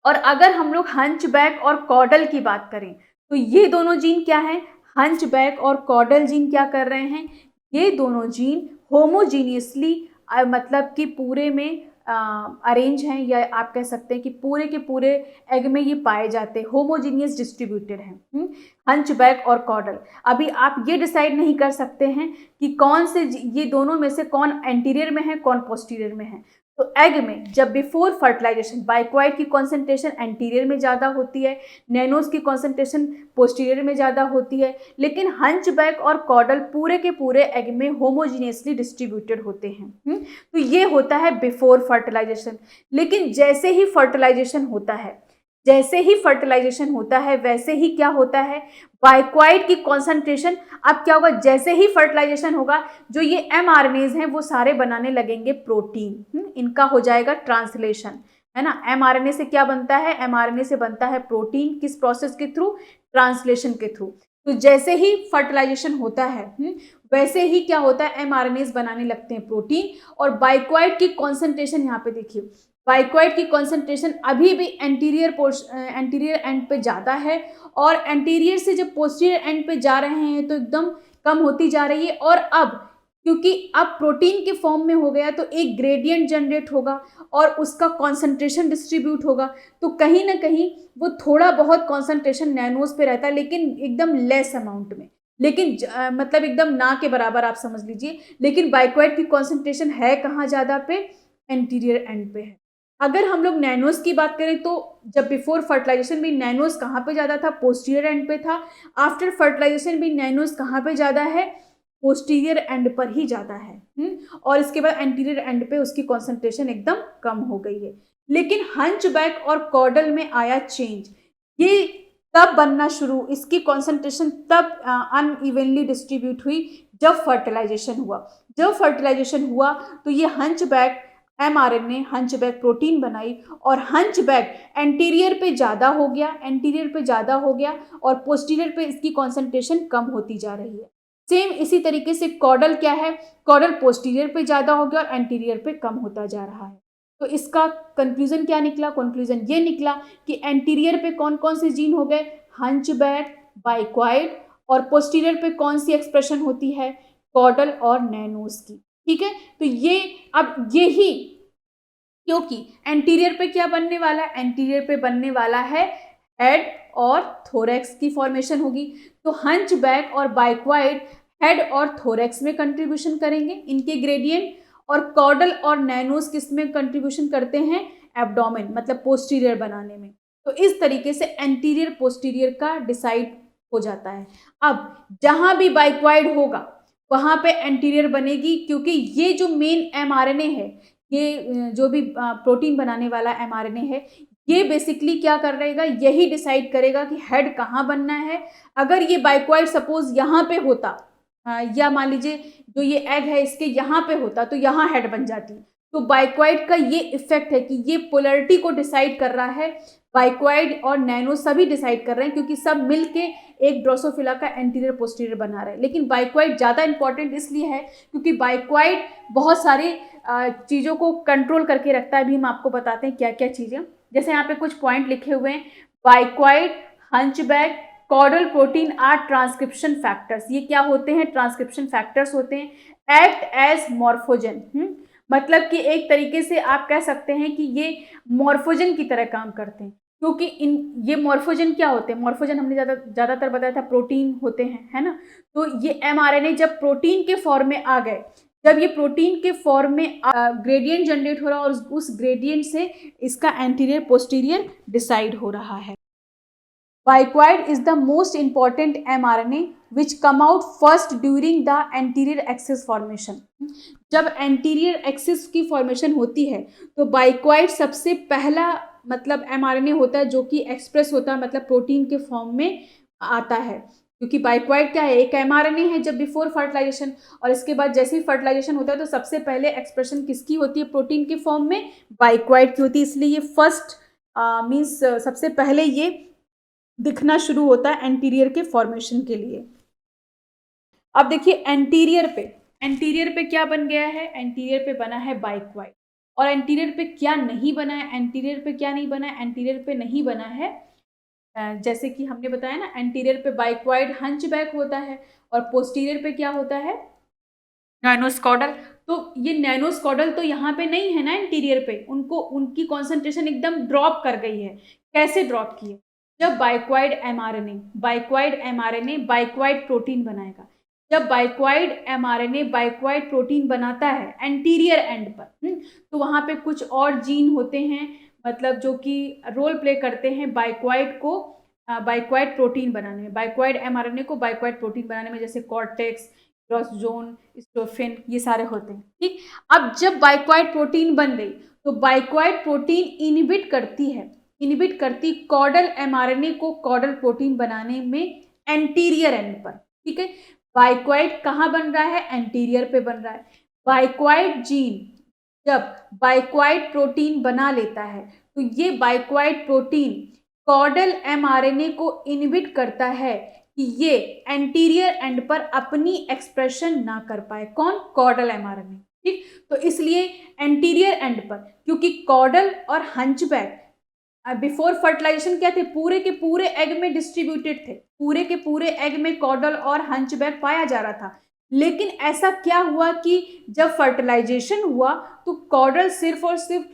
और अगर हम लोग हंचबैक और कॉडल की बात करें तो ये दोनों जीन क्या है, हंचबैक और कॉडल जीन क्या कर रहे हैं, ये दोनों जीन होमोजीनियसली मतलब कि पूरे में अरेंज हैं, या आप कह सकते हैं कि पूरे के पूरे एग में ये पाए जाते हैं, होमोजीनियस डिस्ट्रीब्यूटेड हैं हंचबैक और कॉडल। अभी आप ये डिसाइड नहीं कर सकते हैं कि कौन से ये दोनों में से कौन एंटीरियर में है कौन पोस्टीरियर में है। तो एग में जब बिफोर फर्टिलाइजेशन बाइक्वाइड की कॉन्सेंट्रेशन एंटीरियर में ज़्यादा होती है, नैनोज की कॉन्सेंट्रेशन पोस्टीरियर में ज़्यादा होती है, लेकिन हंचबैक और कॉडल पूरे के पूरे एग में होमोजीनियसली डिस्ट्रीब्यूटेड होते हैं। तो ये होता है बिफोर फर्टिलाइजेशन। लेकिन जैसे ही फर्टिलाइजेशन होता है वैसे ही क्या होता है, बाइक्वाइड की कॉन्सेंट्रेशन, अब क्या होगा, जैसे ही फर्टिलाइजेशन होगा जो ये एमआरएनएज हैं वो सारे बनाने लगेंगे प्रोटीन, इनका हो जाएगा ट्रांसलेशन, है ना। एमआरएनए से क्या बनता है, एमआरएनए से बनता है प्रोटीन, किस प्रोसेस के थ्रू, ट्रांसलेशन के थ्रू। तो जैसे ही फर्टिलाइजेशन होता है वैसे ही क्या होता है, एमआरएनएज बनाने लगते हैं प्रोटीन। और बाइक्वाइड की कॉन्सेंट्रेशन यहाँ पे देखिए, बाइक्वाइड की कॉन्सेंट्रेशन अभी भी एंटीरियर एंड पे ज़्यादा है, और एंटीरियर से जब पोस्टीरियर एंड पे जा रहे हैं तो एकदम कम होती जा रही है। और अब क्योंकि अब प्रोटीन के फॉर्म में हो गया तो एक ग्रेडियंट जनरेट होगा और उसका कॉन्सेंट्रेशन डिस्ट्रीब्यूट होगा, तो कहीं ना कहीं वो थोड़ा बहुत कॉन्सेंट्रेशन नैनोज पे रहता है, लेकिन एकदम लेस अमाउंट में, लेकिन मतलब एकदम ना के बराबर आप समझ लीजिए। लेकिन बाइक्वाइड की कॉन्सेंट्रेशन है कहाँ ज़्यादा पे, एंटीरियर एंड पे है। अगर हम लोग नैनोज की बात करें तो जब बिफोर फर्टिलाइजेशन भी नैनोज कहाँ पे ज़्यादा था, पोस्टीरियर एंड पे था। आफ्टर फर्टिलाइजेशन भी नैनोज कहाँ पे ज़्यादा है, पोस्टीरियर एंड पर ही ज़्यादा है। और इसके बाद एंटीरियर एंड पे उसकी कॉन्सेंट्रेशन एकदम कम हो गई है। लेकिन हंचबैक और कॉडल में आया चेंज, ये तब बनना शुरू, इसकी कॉन्सेंट्रेशन तब अनइवनली डिस्ट्रीब्यूट हुई जब फर्टिलाइजेशन हुआ। जब फर्टिलाइजेशन हुआ तो ये हंचबैक एमआरएनए हंचबैक प्रोटीन बनाई, और हंचबैक एंटीरियर पे ज़्यादा हो गया और पोस्टीरियर पे इसकी कॉन्सेंट्रेशन कम होती जा रही है। सेम इसी तरीके से कॉडल क्या है, कॉडल पोस्टीरियर पे ज़्यादा हो गया और एंटीरियर पे कम होता जा रहा है। तो इसका कंक्लूजन क्या निकला, कंक्लूजन ये निकला कि एंटीरियर पे कौन कौन से जीन हो गए, हंचबैक, बाइक्वाइड, और पोस्टीरियर पे कौन सी एक्सप्रेशन होती है, कॉडल और नैनोज की। ठीक है, तो ये अब यही, क्योंकि एंटीरियर पे क्या बनने वाला है, एंटीरियर पे बनने वाला है हेड और थोरैक्स की फॉर्मेशन होगी। तो हंचबैक और बाइक्वाइड हेड और थोरैक्स में कंट्रीब्यूशन करेंगे इनके ग्रेडियंट, और कॉडल और नैनोज किस में कंट्रीब्यूशन करते हैं, एब्डोमेन मतलब पोस्टीरियर बनाने में। तो इस तरीके से एंटीरियर पोस्टीरियर का डिसाइड हो जाता है। अब जहां भी बाइक्वाइड होगा वहां पे एंटीरियर बनेगी, क्योंकि ये जो मेन एमआरएनए है, ये जो भी प्रोटीन बनाने वाला एमआरएनए है, ये बेसिकली क्या कर रहेगा, यही डिसाइड करेगा कि हेड कहाँ बनना है। अगर ये बाइक्वाइड सपोज यहाँ पे होता, या मान लीजिए जो ये एग है इसके यहाँ पे होता, तो यहाँ हेड बन जाती। तो बाइक्वाइड का ये इफेक्ट है कि ये पोलैरिटी को डिसाइड कर रहा है, बाइक्वाइड और नैनो सभी डिसाइड कर रहे हैं, क्योंकि सब मिलके एक ड्रोसोफिला का एंटीरियर पोस्टीरियर बना रहे हैं। लेकिन बाइक्वाइड ज़्यादा इंपॉर्टेंट इसलिए है क्योंकि बाइक्वाइड बहुत सारी चीज़ों को कंट्रोल करके रखता है। अभी हम आपको बताते हैं क्या क्या चीज़ें, जैसे यहाँ पे कुछ पॉइंट लिखे हुए हैं, bicoid, hunchback, caudal protein are transcription factors. ये क्या होते हैं, ट्रांसक्रिप्शन फैक्टर्स होते हैं। एक्ट एज मॉर्फोजन, मतलब कि एक तरीके से आप कह सकते हैं कि ये मॉर्फोजन की तरह काम करते हैं, क्योंकि ये मॉर्फोजन क्या होते हैं, मॉर्फोजन हमने ज़्यादातर बताया था प्रोटीन होते हैं, है ना। तो ये एमआरएनए जब प्रोटीन के फॉर्म में आ गए, जब ये प्रोटीन के फॉर्म में ग्रेडियंट जनरेट हो रहा है और उस ग्रेडियंट से इसका एंटीरियर पोस्टीरियर डिसाइड हो रहा है। Biquid is the most important mRNA which come out first during the anterior axis formation. जब anterior axis की formation होती है तो बाइक्वाइड सबसे पहला मतलब mRNA होता है जो कि एक्सप्रेस होता है, मतलब प्रोटीन के फॉर्म में आता है। क्योंकि बाइक्वाइड क्या है, एक mRNA है जब बिफोर फर्टिलाइजेशन, और इसके बाद जैसे ही फर्टिलाइजेशन होता है तो सबसे पहले एक्सप्रेशन किसकी होती है प्रोटीन के फॉर्म में, बाइक्वाइड की होती है। इसलिए ये फर्स्ट मीन्स सबसे पहले ये दिखना शुरू होता है एंटीरियर के फॉर्मेशन के लिए। अब देखिए एंटीरियर पे क्या बन गया है, एंटीरियर पे बना है बाइक्वाइड। और एंटीरियर पे क्या नहीं बना है, एंटीरियर पे क्या नहीं बना है, एंटीरियर पे नहीं बना है जैसे कि हमने बताया ना, एंटीरियर पे बाइक्वाइड हंचबैक होता है और पोस्टीरियर पे क्या होता है, नैनोस्कॉडल। तो ये नैनोस्कॉडल तो यहाँ पे नहीं है ना एंटीरियर पे, उनकी कॉन्सेंट्रेशन एकदम ड्रॉप कर गई है। कैसे ड्रॉप की है, जब बाइक्वाइड एमआरएनए बाइक्वाइड प्रोटीन बनाएगा। जब बाइक्वाइड एमआरएनए बाइक्वाइड प्रोटीन बनाता है एंटीरियर एंड पर, तो वहाँ पे कुछ और जीन होते हैं, मतलब जो कि रोल प्ले करते हैं बाइक्वाइड को बाइक्वाइड प्रोटीन बनाने में, बाइक्वाइड एमआरएनए को बाइक्वाइड प्रोटीन बनाने में, जैसे कॉर्टेक्स, ग्रोसजोन, स्ट्रोफिन, ये सारे होते हैं। ठीक, अब जब बाइक्वाइड प्रोटीन बन गई तो बाइक्वाइड प्रोटीन इनहिबिट करती कॉडल एमआरएनए को कॉडल प्रोटीन बनाने में एंटीरियर एंड पर। ठीक है, बाइक्वाइड कहाँ बन रहा है, एंटीरियर पे बन रहा है। बाइक्वाइड जीन जब बाइक्वाइड प्रोटीन बना लेता है तो ये बाइक्वाइड प्रोटीन कॉडल एमआरएनए को इनहिबिट करता है कि ये एंटीरियर एंड पर अपनी एक्सप्रेशन ना कर पाए। कौन, कॉडल एमआरएनए। ठीक, तो इसलिए एंटीरियर एंड पर, क्योंकि कॉडल और हंचबैक बिफोर फर्टिलाइजेशन क्या थे, पूरे के पूरे एग में डिस्ट्रीब्यूटेड थे, पूरे के पूरे एग में कॉडल और हंचबैक पाया जा रहा था। लेकिन ऐसा क्या हुआ कि जब फर्टिलाइजेशन हुआ तो कॉडल सिर्फ और सिर्फ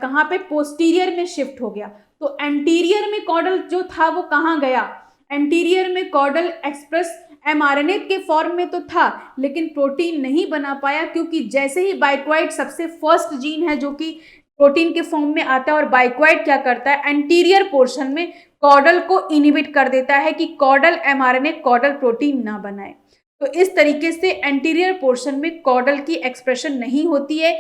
कहाँ पे, पोस्टीरियर में शिफ्ट हो गया। तो एंटीरियर में कॉडल जो था वो कहाँ गया, एंटीरियर में कॉडल एक्सप्रेस एमआरएनए के फॉर्म में तो था लेकिन प्रोटीन नहीं बना पाया, क्योंकि जैसे ही बाइक्वाइड सबसे फर्स्ट जीन है जो कि प्रोटीन के फॉर्म में आता है, और बाइक्वाइड क्या करता है, एंटीरियर पोर्शन में कॉडल को इनहिबिट कर देता है कि कॉडल एमआरएनए कॉडल प्रोटीन ना बनाए। तो इस तरीके से एंटीरियर पोर्शन में कॉडल की एक्सप्रेशन नहीं होती है,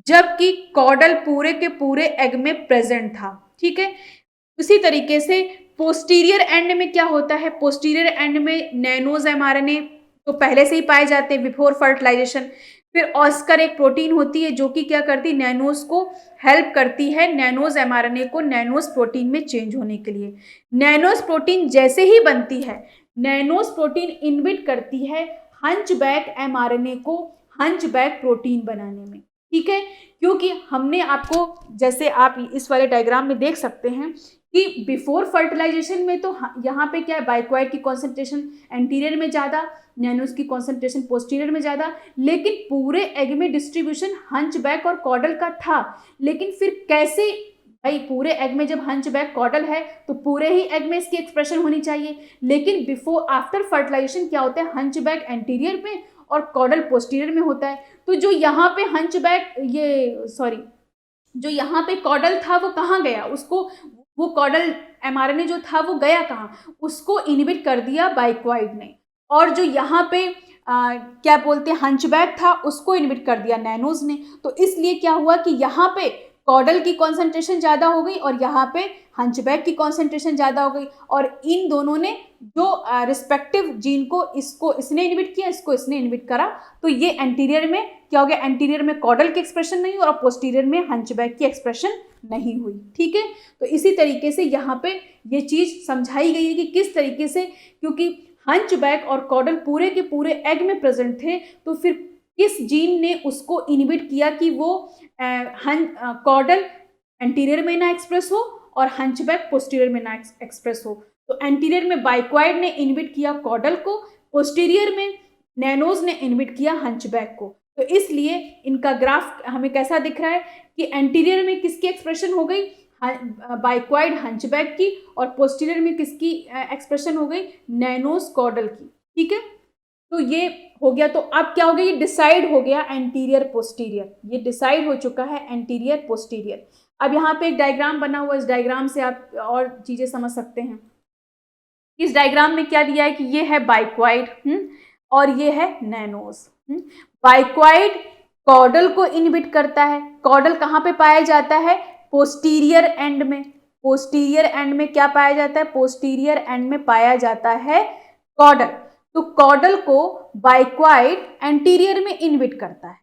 जबकि कॉडल पूरे के पूरे एग में प्रेजेंट था। ठीक है, उसी तरीके से पोस्टीरियर एंड में क्या होता है, पोस्टीरियर एंड में नैनोज एमआरएनए तो पहले से ही पाए जाते हैं बिफोर फर्टिलाइजेशन। फिर ऑस्कर एक प्रोटीन होती है जो कि क्या करती है, नैनोज को हेल्प करती है, नैनोज एमआरएनए को नैनोज प्रोटीन में चेंज होने के लिए। नैनोज प्रोटीन जैसे ही बनती है, नैनोज प्रोटीन इनहिबिट करती है हंचबैक एमआरएनए को हंचबैक प्रोटीन बनाने में। ठीक है, क्योंकि हमने आपको, जैसे आप इस वाले डायग्राम में देख सकते हैं कि बिफोर फर्टिलाइजेशन में तो यहाँ पे क्या है, बाइक्वाइड की कॉन्सेंट्रेशन एंटीरियर में ज़्यादा, नैनोज की कॉन्सेंट्रेशन पोस्टीरियर में ज़्यादा, लेकिन पूरे एग में डिस्ट्रीब्यूशन हंचबैक और कॉडल का था। लेकिन फिर कैसे, भाई पूरे एग में जब हंचबैक कॉडल है तो पूरे ही एग में इसकी एक्सप्रेशन होनी चाहिए, लेकिन बिफोर आफ्टर फर्टिलाइजेशन क्या होता है, हंचबैक एंटीरियर में और कॉडल पोस्टीरियर में होता है। तो जो यहाँ पे हंचबैक जो यहाँ पे कॉडल था वो कहाँ गया, उसको, वो कॉडल एमआरएनए जो था वो गया कहाँ, उसको इनहिबिट कर दिया बाइक्वाइड ने। और जो यहाँ पे क्या बोलते हैं, हंचबैक था, उसको इनहिबिट कर दिया नैनोज ने। तो इसलिए क्या हुआ कि यहाँ पे कॉडल की कॉन्सेंट्रेशन ज़्यादा हो गई और यहाँ पे हंचबैक की कॉन्सेंट्रेशन ज़्यादा हो गई, और इन दोनों ने जो रिस्पेक्टिव जीन को, इसको इसने इनहिबिट किया, इसको इसने इनहिबिट करा। तो ये एंटीरियर में क्या हो गया, एंटीरियर में कॉडल की एक्सप्रेशन नहीं हुई और पोस्टीरियर में हंचबैक की एक्सप्रेशन नहीं हुई। ठीक है, तो इसी तरीके से यहाँ पे ये चीज़ समझाई गई है कि किस तरीके से, क्योंकि हंचबैक और कॉडल पूरे के पूरे एग में प्रेजेंट थे, तो फिर किस जीन ने उसको इनहिबिट किया कि वो कॉडल एंटीरियर में ना एक्सप्रेस हो और हंचबैक पोस्टीरियर में ना एक्सप्रेस हो। तो एंटीरियर में बाइक्वाइड ने इनहिबिट किया कॉडल को, पोस्टीरियर में नैनोज ने इनहिबिट किया हंचबैक को। तो इसलिए इनका ग्राफ हमें कैसा दिख रहा है कि एंटीरियर में किसकी एक्सप्रेशन हो गई, बाइक्वाइड हंचबैक की, और पोस्टीरियर में किसकी एक्सप्रेशन हो गई, नैनोज कॉडल की। ठीक है, तो ये हो गया। तो अब क्या हो गया, ये डिसाइड हो गया एंटीरियर पोस्टीरियर, ये डिसाइड हो चुका है एंटीरियर पोस्टीरियर। अब यहाँ पे एक डायग्राम बना हुआ है, इस डायग्राम से आप और चीज़ें समझ सकते हैं। इस डायग्राम में क्या दिया है कि ये है बाइक्वाइड और ये है नैनोज। बाइक्वाइड कॉडल को इनहिबिट करता है। कॉडल कहाँ पे पाया जाता है, पोस्टीरियर एंड में। पोस्टीरियर एंड में क्या पाया जाता है, पोस्टीरियर एंड में पाया जाता है कॉडल, तो कॉडल को बाइक्वाइड एंटीरियर में इनहिबिट करता है,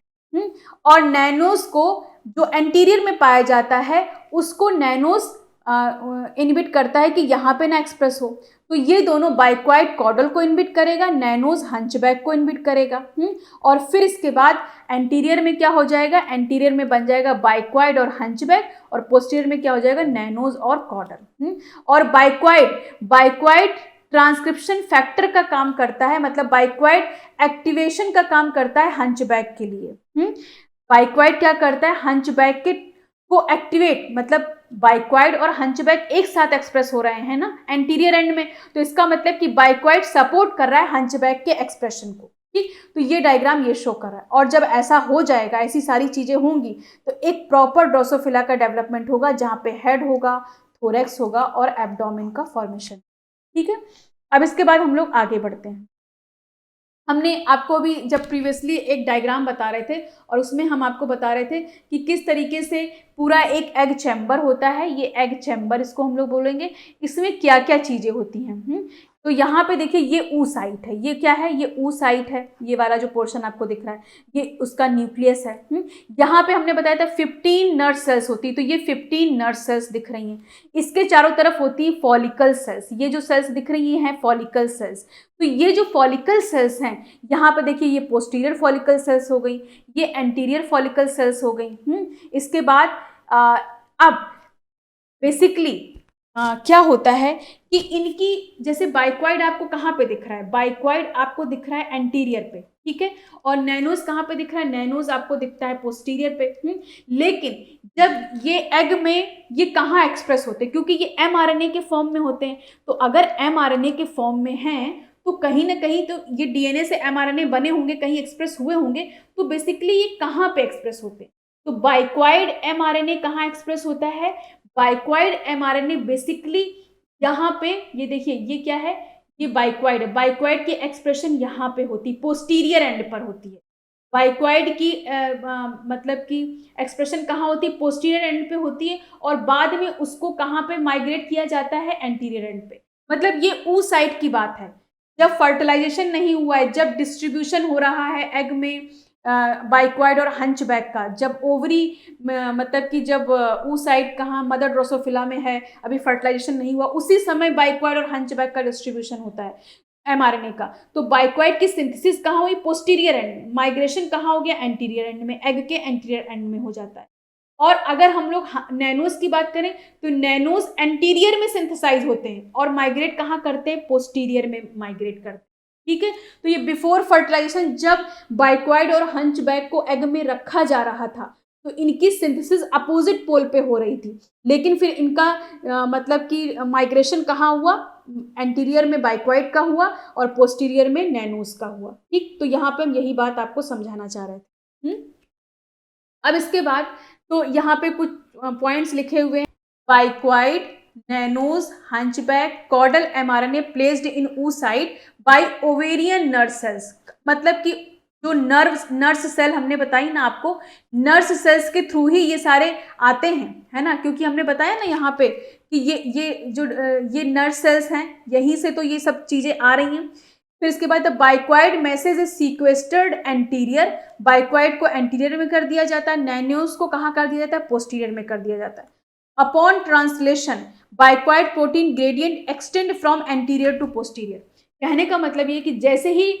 और नैनोस को जो एंटीरियर में पाया जाता है उसको नैनोस इनहिबिट करता है कि यहाँ पे ना एक्सप्रेस हो। तो ये दोनों बाइक्वाइड कॉडल को इनहिबिट करेगा, नैनोस हंचबैक को इनहिबिट करेगा, और फिर इसके बाद एंटीरियर में क्या हो जाएगा, एंटीरियर में बन जाएगा बाइक्वाइड और हंचबैक, और पोस्टीरियर में क्या हो जाएगा, नैनोस और कॉडल। और बाइक्वाइड ट्रांसक्रिप्शन फैक्टर का काम करता है, मतलब बाइक्वाइड एक्टिवेशन का काम करता है हंचबैक के लिए। बाइक्वाइड क्या करता है, हंचबैक के को एक्टिवेट, मतलब बाइक्वाइड और हंचबैक एक साथ एक्सप्रेस हो रहे हैं ना एंटीरियर एंड में, तो इसका मतलब कि बाइक्वाइड सपोर्ट कर रहा है हंचबैक के एक्सप्रेशन को। ठीक, तो ये डायग्राम ये शो कर रहा है। और जब ऐसा हो जाएगा, ऐसी सारी चीजें होंगी, तो एक प्रॉपर ड्रोसोफिला का डेवलपमेंट होगा, जहां पे हेड होगा, थोरैक्स होगा और एब्डोमेन का फॉर्मेशन। ठीक है, अब इसके बाद हम लोग आगे बढ़ते हैं। हमने आपको अभी जब प्रीवियसली एक डायग्राम बता रहे थे, और उसमें हम आपको बता रहे थे कि किस तरीके से पूरा एक एग चैम्बर होता है। ये एग चैम्बर इसको हम लोग बोलेंगे, इसमें क्या क्या चीज़ें होती हैं। तो यहाँ पे देखिए, ये ऊ साइट है, ये क्या है, ये ऊ साइट है, ये वाला जो पोर्शन आपको दिख रहा है ये उसका न्यूक्लियस है। यहाँ पे हमने बताया था 15 नर्व सेल्स होती है, तो ये 15 नर्व सेल्स दिख रही हैं। इसके चारों तरफ होती है फॉलिकल सेल्स, ये जो सेल्स दिख रही हैं फॉलिकल सेल्स। तो ये जो फॉलिकल सेल्स हैं, यहाँ पे देखिए ये पोस्टीरियर फॉलिकल सेल्स हो गई, ये एंटीरियर फॉलिकल सेल्स हो गई। इसके बाद अब बेसिकली क्या होता है कि इनकी, जैसे बाइक्वाइड आपको कहाँ पे दिख रहा है, बाइक्वाइड आपको दिख रहा है एंटीरियर पे, ठीक है, और नैनोस कहाँ पे दिख रहा है, नैनोस आपको दिखता है पोस्टीरियर पे। लेकिन जब ये एग में ये कहाँ एक्सप्रेस होते हैं, क्योंकि ये mRNA के फॉर्म में होते हैं, तो अगर mRNA के फॉर्म में हैं तो कहीं ना कहीं तो ये DNA से mRNA बने होंगे, कहीं एक्सप्रेस हुए होंगे, तो बेसिकली ये कहाँ पे एक्सप्रेस होते हैं, तो बाइक्वाइड mRNA कहाँ एक्सप्रेस होता है, बाइक्वाइड mRNA बेसिकली यहाँ पे, ये देखिए ये क्या है, ये बाइक्वाइड है, बाइक्वाइड की एक्सप्रेशन यहाँ पे होती, पोस्टीरियर एंड पर होती है। बाइक्वाइड की मतलब कि एक्सप्रेशन कहाँ होती है, पोस्टीरियर एंड पे होती है, और बाद में उसको कहाँ पे माइग्रेट किया जाता है, एंटीरियर एंड पे। मतलब ये ऊ साइड की बात है, जब फर्टिलाइजेशन नहीं हुआ है, जब डिस्ट्रीब्यूशन हो रहा है एग में बाइक्वाइड और हंचबैक का, जब ओवरी मतलब कि जब ऊ साइड कहाँ मदर ड्रोसोफिला में है, अभी फर्टिलाइजेशन नहीं हुआ, उसी समय बाइक्वाइड और हंचबैक का डिस्ट्रीब्यूशन होता है mRNA का। तो बाइक्वाइड की सिंथेसिस कहाँ हुई, पोस्टीरियर एंड में, माइग्रेशन कहाँ हो गया, एंटीरियर एंड में, एग के एंटीरियर एंड में हो जाता है। और अगर हम लोग नैनोस की बात करें, तो नैनोस एंटीरियर में सिंथेसाइज होते हैं और माइग्रेट कहाँ करते हैं, पोस्टीरियर में माइग्रेट करते हैं। ठीक है, तो ये बिफोर फर्टिलाइजेशन जब बाइक्वाइड और हंचबैक को एग में रखा जा रहा था, तो इनकी सिंथेसिस अपोजिट पोल पे हो रही थी, लेकिन फिर इनका मतलब कि माइग्रेशन कहाँ हुआ, एंटीरियर में बाइक्वाइड का हुआ और पोस्टीरियर में नैनोस का हुआ। ठीक, तो यहाँ पे हम यही बात आपको समझाना चाह रहे थे। अब इसके बाद तो यहाँ पे कुछ पॉइंट्स लिखे हुए हैं, bicoid, nanos, hunchback, caudal mRNA placed in oocyte by ovarian nerve cells. मतलब कि जो नर्व्स सेल हमने बताई ना आपको, नर्व सेल्स के थ्रू ही ये सारे आते हैं, है ना, क्योंकि हमने बताया ना यहाँ पे कि ये नर्व सेल्स हैं, यहीं से तो ये सब चीजें आ रही हैं। फिर इसके बाद बाइक्वाइड मैसेज इज सीक्वेस्टर्ड एंटीरियर, बाइक्वाइड को एंटीरियर में कर दिया जाता है, नैनोस को कहाँ कर दिया जाता है, पोस्टीरियर में कर दिया जाता है। Upon translation bicoid protein gradient extend from anterior to posterior. कहने का मतलब ये कि जैसे ही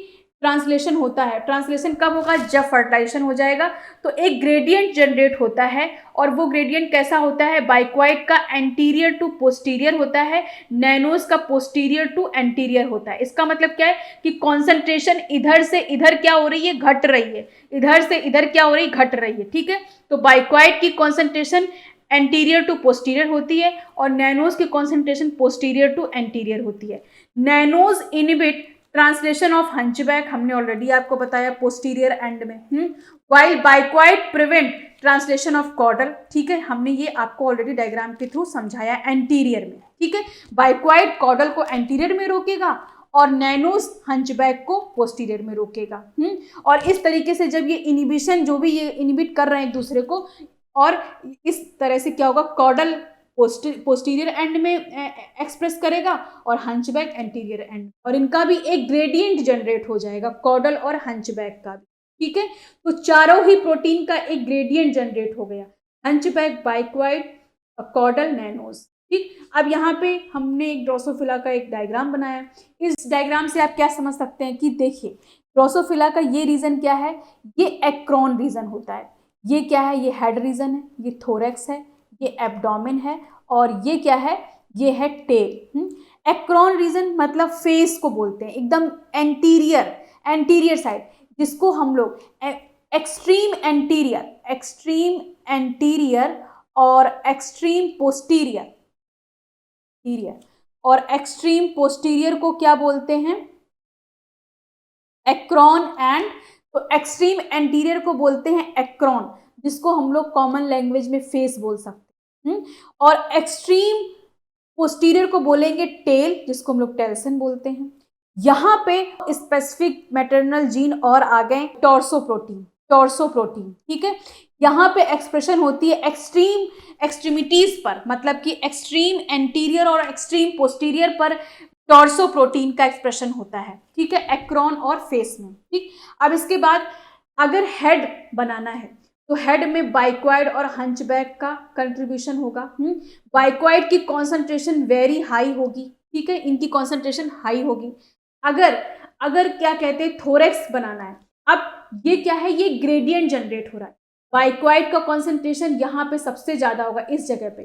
ट्रांसलेशन होता है, ट्रांसलेशन कब होगा, जब फर्टिलाइजेशन हो जाएगा, तो एक ग्रेडियंट जनरेट होता है, और वो ग्रेडियंट कैसा होता है, बाइक्वाइड का एंटीरियर टू पोस्टीरियर होता है, नैनोस का पोस्टीरियर टू एंटीरियर होता है। इसका मतलब क्या है कि कॉन्सेंट्रेशन इधर से इधर क्या हो रही है, घट रही है, इधर से इधर क्या हो रही है, घट रही है। ठीक है, तो बाइक्वाइड की कॉन्सेंट्रेशन एंटीरियर टू पोस्टीरियर होती है, और नैनोस की कॉन्सेंट्रेशन पोस्टीरियर टू एंटीरियर होती है। Nanos inhibit translation of hunchback, हमने ऑलरेडी आपको बताया, पोस्टीरियर एंड में, while bicoid prevent translation of caudal. ठीक है, हमने ये आपको ऑलरेडी डायग्राम के थ्रू समझाया एंटीरियर में। ठीक है, बाइक्वाइड कॉडल को एंटीरियर में रोकेगा और नैनोस हंचबैक को पोस्टीरियर में रोकेगा। और इस तरीके से जब ये इनिबिशन, जो भी ये इनिबिट कर रहे हैं एक दूसरे को, और इस तरह से क्या होगा, कॉडल पोस्टीरियर एंड में एक्सप्रेस करेगा और हंचबैक एंटीरियर एंड, और इनका भी एक ग्रेडियंट जनरेट हो जाएगा, कॉडल और हंचबैक का भी। ठीक है, तो चारों ही प्रोटीन का एक ग्रेडियंट जनरेट हो गया, हंचबैक, बाइक्वाइड, कॉडल, नैनोज। ठीक, अब यहाँ पे हमने एक ड्रोसोफिला का एक डायग्राम बनाया। इस डायग्राम से आप क्या समझ सकते हैं कि देखिए ड्रोसोफिला का ये रीजन क्या है, ये एक्रोन रीजन होता है। ये क्या है, ये हेड रीजन है, ये थोरैक्स है, ये एब्डोमेन है, और ये क्या है, ये है टेल। एक्रोन रीजन मतलब फेस को बोलते हैं, एकदम एंटीरियर साइड, जिसको हम लोग एक्सट्रीम एंटीरियर और एक्सट्रीम पोस्टीरियर को क्या बोलते हैं, एक्रोन। एंड तो एक्सट्रीम एंटीरियर को बोलते हैं एक्रोन, जिसको हम लोग कॉमन लैंग्वेज में फेस बोल सकते हैं। और एक्सट्रीम पोस्टीरियर को बोलेंगे टेल, जिसको हम लोग टेल्सन बोलते हैं। यहाँ पे स्पेसिफिक मैटरनल जीन और आ गए टॉर्सो प्रोटीन। ठीक है, यहाँ पे एक्सप्रेशन होती है एक्सट्रीमिटीज पर, मतलब कि एक्सट्रीम एंटीरियर और एक्सट्रीम पोस्टीरियर पर टॉर्सो प्रोटीन का एक्सप्रेशन होता है। ठीक है, एक्रोन और फेस में। ठीक, अब इसके बाद अगर हेड बनाना है तो हेड में बाइक्वाइड और हंचबैक का कंट्रीब्यूशन होगा। बाइक्वाइड की कॉन्सेंट्रेशन वेरी हाई होगी। ठीक है, इनकी कॉन्सेंट्रेशन हाई होगी। अगर क्या कहते हैं थोरैक्स बनाना है, अब ये क्या है, ये ग्रेडियंट जनरेट हो रहा है। बाइक्वाइड का कॉन्सेंट्रेशन यहाँ पे सबसे ज्यादा होगा इस जगह पे,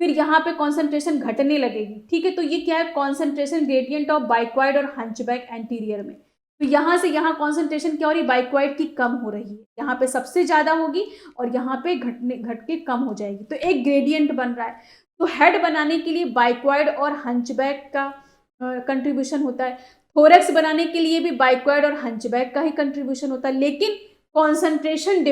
फिर यहाँ पे कॉन्सेंट्रेशन घटने लगेगी। ठीक है, तो ये क्या है, कॉन्सेंट्रेशन ग्रेडियंट ऑफ बाइक्वाइड और हंचबैक एंटीरियर में। तो यहाँ से यहाँ कॉन्सेंट्रेशन क्या हो रही है, बाइक्वाइड की कम हो रही है, यहाँ पे सबसे ज्यादा होगी और यहाँ पे घट के कम हो जाएगी, तो एक ग्रेडियंट बन रहा है। तो हेड बनाने के लिए बाइक्वाइड और हंचबैक का कंट्रीब्यूशन होता है, थोरैक्स बनाने के लिए भी बाइक्वाइड और हंचबैक का ही कंट्रीब्यूशन होता है, लेकिन कॉन्सेंट्रेशन